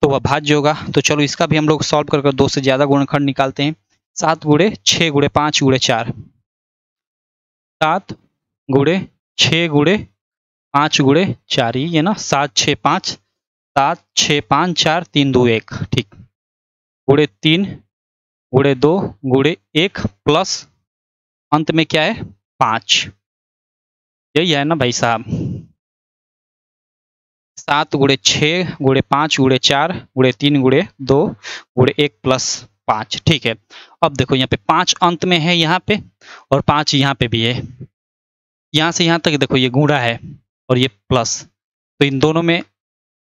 तो वह भाज्य होगा। तो चलो इसका भी हम लोग सॉल्व कर 2 से ज्यादा गुणनखंड निकालते हैं। 7 गुणे 6 गुणे 5 गुणे 4, 7 गुणे 6 गुणे 5 गुणे 4, ये ना 7 6 5 7 6 5 4 3 2 1, ठीक, गुणे 3 गुणे 2 गुणे 1 प्लस अंत में क्या है 5, यही है ना भाई साहब। 7 गुणे 6 गुणे 5 गुणे 4 गुणे 3 गुणे 2 गुणे 1 प्लस 5, ठीक है। अब देखो यहाँ पे 5 अंत में है यहाँ पे, और 5 यहाँ पे भी है, यहाँ से यहाँ तक देखो ये गुणा है और ये प्लस, तो इन दोनों में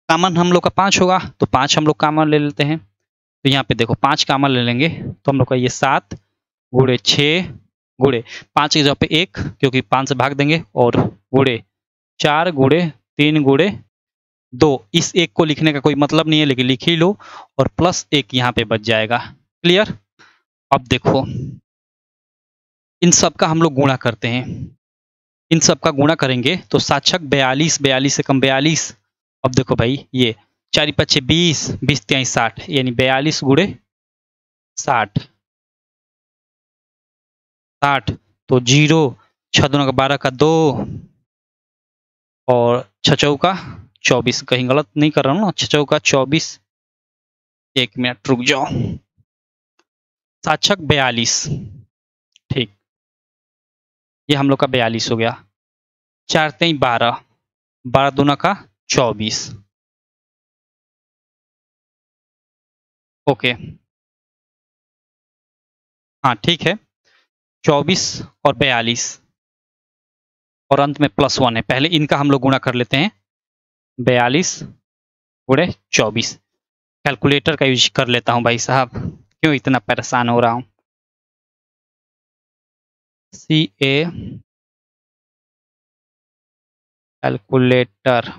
कॉमन हम लोग का 5 होगा, तो 5 हम लोग कॉमन ले लेते हैं। तो यहाँ पे देखो 5 कॉमन ले लेंगे तो हम लोग का ये 7 गुणे 6 गुणे 5 की जगह पे 1 क्योंकि 5 से भाग देंगे, और गुणे 4 गुणे 3 गुणे 2, इस 1 को लिखने का कोई मतलब नहीं है लेकिन लिख ही लो, और प्लस 1 यहाँ पे बच जाएगा। क्लियर। अब देखो इन सब का हम लोग गुणा करते हैं, इन सब का गुणा करेंगे तो 7 छक 42, 42 से कम 42। अब देखो भाई ये 4 पच्चे 20, 20 तिहाई 60, यानी 42 गुणे 60, 60 तो 0, 6 दूना का 12 का 2 और 6 चौका 24। कहीं गलत नहीं कर रहा हूँ ना, 6 चौका 24। 1 मिनट रुक जाओ। 7 छक 42, ठीक, ये हम लोग का 42 हो गया। 4 तिहाई 12, 12 दूना का 24। ओके, हाँ ठीक है, 24 और 42 और अंत में +1 है। पहले इनका हम लोग गुणा कर लेते हैं, 42 गुणे 24। कैलकुलेटर का यूज कर लेता हूं भाई साहब, क्यों इतना परेशान हो रहा हूं। CA कैलकुलेटर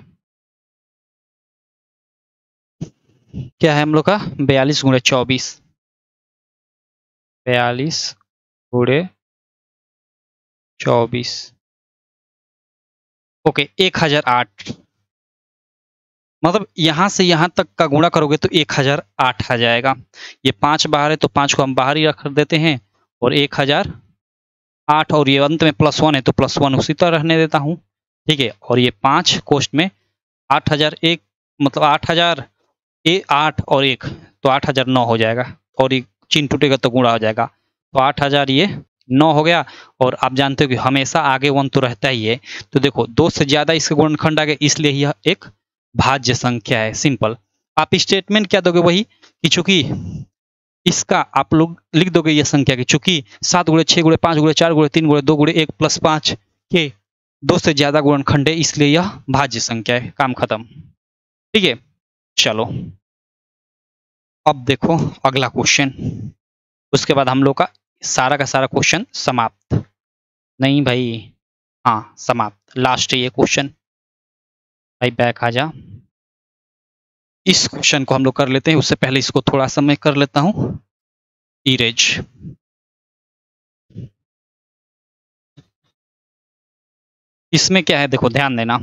क्या है हम लोग का, 42 गुणे 24, 42 गुणे 24। ओके, 1008, मतलब यहां से यहां तक का गुणा करोगे तो 1008 आ जाएगा। ये 5 बाहर है तो 5 को हम बाहर ही रख देते हैं और 1008, और ये अंत में +1 है तो +1 उसी तरह रहने देता हूं, ठीक है। और ये 5 कोष्ट में 8001, मतलब 8000 8 और 1 तो 8009 हो जाएगा, और ये चिन्ह टूटेगा तो गुणा हो जाएगा, तो 8000 ये 9 हो गया। और आप जानते हो कि हमेशा आगे 1 तो रहता ही है, तो देखो 2 से ज्यादा इसके गुणनखंड आ गए, इसलिए यह एक भाज्य संख्या है। सिंपल। आप स्टेटमेंट क्या दोगे, वही कि चूंकि इसका आप लोग लिख दोगे ये संख्या की, चूंकि 7 गुणे 6 गुणे 5 गुणे 4 गुणे 3 गुणे 2 गुणे 1 + 5 के 2 से ज्यादा गुणनखंड है, इसलिए यह भाज्य संख्या है। काम खत्म, ठीक है। चलो अब देखो अगला क्वेश्चन, उसके बाद हम लोग का सारा क्वेश्चन समाप्त। नहीं भाई, हाँ समाप्त, लास्ट है ये क्वेश्चन। भाई बैक आ जा, इस क्वेश्चन को हम लोग कर लेते हैं। उससे पहले इसको थोड़ा सा मैं कर लेता हूं इरेज। इसमें क्या है देखो, ध्यान देना।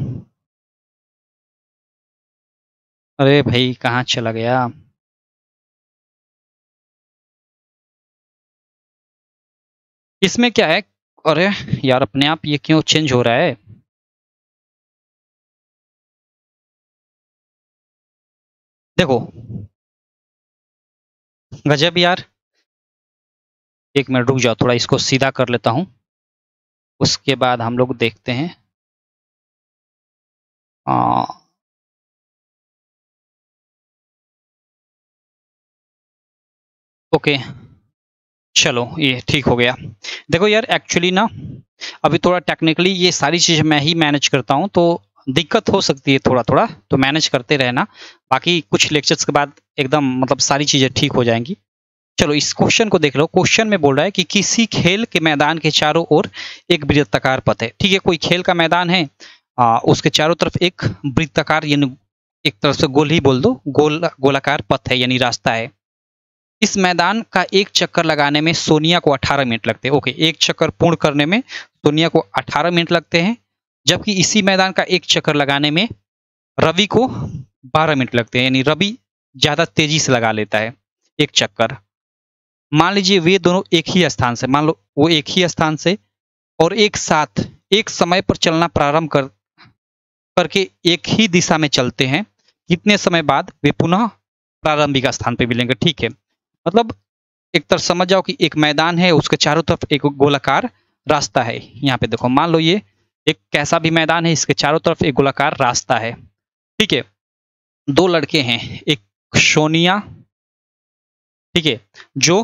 अरे भाई कहाँ चला गया, इसमें क्या है, अरे यार अपने आप ये क्यों चेंज हो रहा है। देखो गजब यार, 1 मिनट रुक जाओ, थोड़ा इसको सीधा कर लेता हूं, उसके बाद हम लोग देखते हैं। ओके चलो ये ठीक हो गया। देखो यार एक्चुअली ना अभी थोड़ा टेक्निकली ये सारी चीज़ें मैं ही मैनेज करता हूँ, तो दिक्कत हो सकती है थोड़ा थोड़ा, तो मैनेज करते रहना। बाकी कुछ लेक्चर्स के बाद एकदम मतलब सारी चीज़ें ठीक हो जाएंगी। चलो इस क्वेश्चन को देख लो। क्वेश्चन में बोल रहा है कि किसी खेल के मैदान के चारों ओर एक वृत्ताकार पथ है। ठीक है, कोई खेल का मैदान है, उसके चारों तरफ एक वृत्ताकार यानी एक तरफ से गोल ही बोल दो, गोलाकार पथ है यानी रास्ता है। इस मैदान का एक चक्कर लगाने में सोनिया को 18 मिनट लगते हैं। ओके, एक चक्कर पूर्ण करने में सोनिया को 18 मिनट लगते हैं, जबकि इसी मैदान का एक चक्कर लगाने में रवि को 12 मिनट लगते हैं, यानी रवि ज्यादा तेजी से लगा लेता है एक चक्कर। मान लीजिए वे दोनों एक ही स्थान से, मान लो वो एक ही स्थान से और एक साथ एक समय पर चलना प्रारंभ करके एक ही दिशा में चलते हैं, कितने समय बाद वे पुनः प्रारंभिक स्थान पर मिलेंगे। ठीक है, मतलब एक तरह समझ जाओ कि एक मैदान है, उसके चारों तरफ एक गोलाकार रास्ता है। यहाँ पे देखो, मान लो ये एक कैसा भी मैदान है, इसके चारों तरफ एक गोलाकार रास्ता है। ठीक है, 2 लड़के हैं, एक सोनिया, ठीक है, जो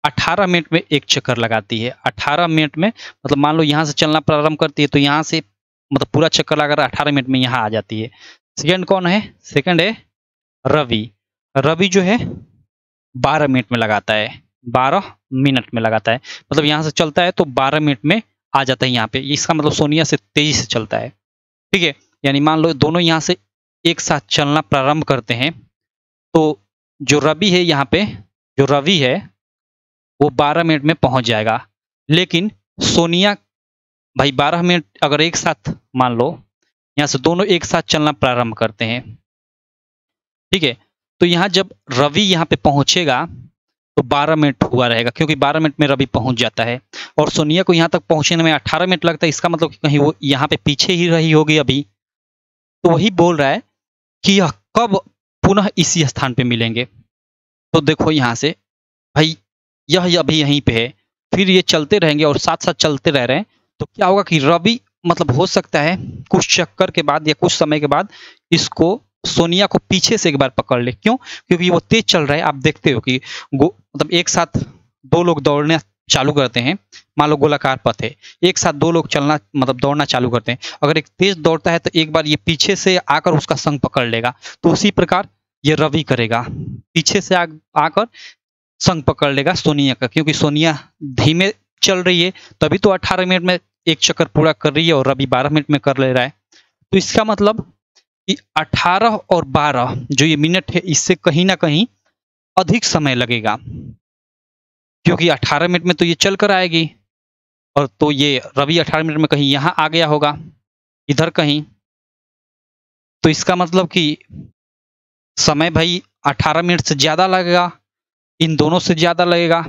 18 मिनट में एक चक्कर लगाती है। 18 मिनट में मतलब मान लो यहाँ से चलना प्रारंभ करती है तो यहाँ से मतलब पूरा चक्कर लगाकर 18 मिनट में यहाँ आ जाती है। सेकंड कौन है, सेकंड है रवि। रवि जो है 12 मिनट में लगाता है, 12 मिनट में लगाता है, मतलब यहाँ से चलता है तो 12 मिनट में आ जाता है यहाँ पे। इसका मतलब सोनिया से तेजी से चलता है। ठीक है, यानी मान लो दोनों यहाँ से एक साथ चलना प्रारंभ करते हैं, तो जो रवि है यहाँ पे, जो रवि है वो 12 मिनट में पहुंच जाएगा, लेकिन सोनिया भाई 12 मिनट अगर एक साथ मान लो यहाँ से दोनों एक साथ चलना प्रारंभ करते हैं, ठीक है, तो यहाँ जब रवि यहाँ पे पहुंचेगा तो 12 मिनट हुआ रहेगा, क्योंकि 12 मिनट में रवि पहुंच जाता है और सोनिया को यहाँ तक पहुंचने में 18 मिनट लगता है। इसका मतलब कि कहीं वो यहाँ पे पीछे ही रही होगी अभी। तो वही बोल रहा है कि यह कब पुनः इसी स्थान पे मिलेंगे। तो देखो यहाँ से भाई यह अभी यहीं पे है, फिर ये चलते रहेंगे और साथ साथ चलते रह रहे हैं, तो क्या होगा कि रवि मतलब हो सकता है कुछ चक्कर के बाद या कुछ समय के बाद इसको सोनिया को पीछे से एक बार पकड़ ले। क्यों? क्योंकि वो तेज चल रहा है। आप देखते हो कि मतलब एक साथ दो लोग दौड़ने चालू करते हैं, मान लो गोलाकार पथ है, एक साथ दो लोग चलना मतलब दौड़ना चालू करते हैं, अगर एक तेज दौड़ता है तो एक बार ये पीछे से आकर उसका संग पकड़ लेगा। तो उसी प्रकार ये रवि करेगा, पीछे से आकर संग पकड़ लेगा सोनिया का, क्योंकि सोनिया धीमे चल रही है तभी तो 18 मिनट में एक चक्कर पूरा कर रही है और रवि 12 मिनट में कर ले रहा है। तो इसका मतलब कि 18 और 12 जो ये मिनट है इससे कहीं ना कहीं अधिक समय लगेगा, क्योंकि 18 मिनट में तो ये चल कर आएगी और तो ये रवि 18 मिनट में कहीं यहाँ आ गया होगा, इधर कहीं। तो इसका मतलब कि समय भाई 18 मिनट से ज्यादा लगेगा, इन दोनों से ज्यादा लगेगा।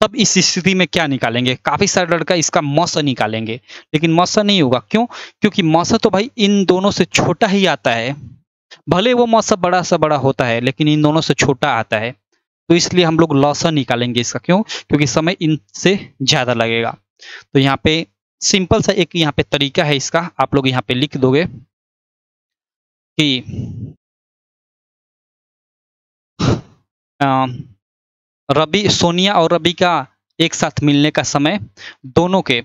तब इस स्थिति में क्या निकालेंगे? काफी सारे लड़का इसका मौसा निकालेंगे, लेकिन मौसा नहीं होगा। क्यों? क्योंकि मौसा तो भाई इन दोनों से छोटा ही आता है, भले वो मौसा बड़ा सा बड़ा होता है लेकिन इन दोनों से छोटा आता है। तो इसलिए हम लोग लॉसा निकालेंगे इसका। क्यों? क्योंकि समय इनसे ज्यादा लगेगा। तो यहाँ पे सिंपल सा एक यहाँ पे तरीका है इसका, आप लोग यहाँ पे लिख दोगे कि रवि, सोनिया और रवि का एक साथ मिलने का समय दोनों के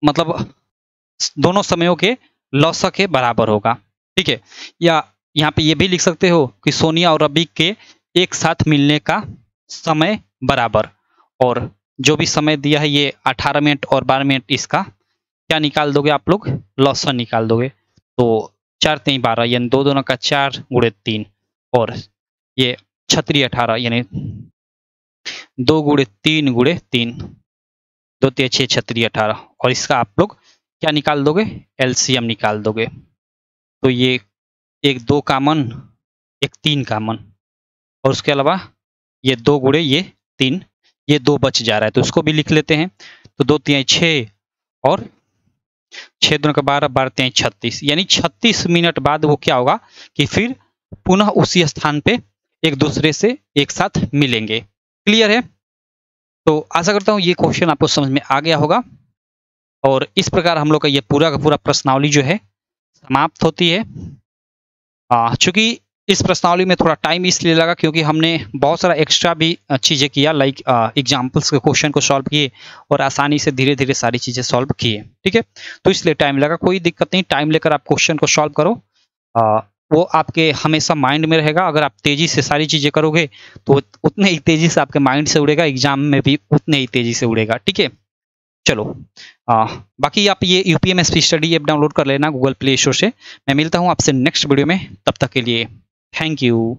मतलब दोनों समयों के लौसा के बराबर होगा, ठीक है। या यहाँ पे ये भी लिख सकते हो कि सोनिया और रवि के एक साथ मिलने का समय बराबर, और जो भी समय दिया है ये 18 मिनट और 12 मिनट, इसका क्या निकाल दोगे आप लोग? लौसा निकाल दोगे। तो 4 3 12 यानी दो दोनों का 4 गुणे 3 और ये 36 18 यानी 2 गुणे 3 गुणे 3, 2 3 6 36 18, और इसका आप लोग क्या निकाल दोगे? एलसीएम निकाल दोगे। तो ये एक 2 कॉमन, एक 3 कॉमन, और उसके अलावा ये 2 गुणे ये 3, ये 2 बच जा रहा है तो उसको भी लिख लेते हैं। तो 2 3 6 और 6 दूनी का 12, 12 3 36, यानी 36 मिनट बाद वो क्या होगा कि फिर पुनः उसी स्थान पे एक दूसरे से एक साथ मिलेंगे। क्लियर है? तो आशा करता हूँ ये क्वेश्चन आपको समझ में आ गया होगा, और इस प्रकार हम लोग का ये पूरा का पूरा प्रश्नावली जो है समाप्त होती है। चूंकि इस प्रश्नावली में थोड़ा टाइम इसलिए लगा क्योंकि हमने बहुत सारा एक्स्ट्रा भी चीज़ें किया, लाइक एग्जाम्पल्स के क्वेश्चन को सॉल्व किए और आसानी से धीरे धीरे सारी चीज़ें सॉल्व किए, ठीक है। तो इसलिए टाइम लगा, कोई दिक्कत नहीं, टाइम लेकर आप क्वेश्चन को सॉल्व करो। वो आपके हमेशा माइंड में रहेगा। अगर आप तेजी से सारी चीज़ें करोगे तो उतने ही तेजी से आपके माइंड से उड़ेगा, एग्जाम में भी उतने ही तेजी से उड़ेगा, ठीक है। चलो, बाकी आप ये यूपीएमएसपी स्टडी ऐप डाउनलोड कर लेना गूगल प्ले स्टोर से। मैं मिलता हूँ आपसे नेक्स्ट वीडियो में, तब तक के लिए थैंक यू।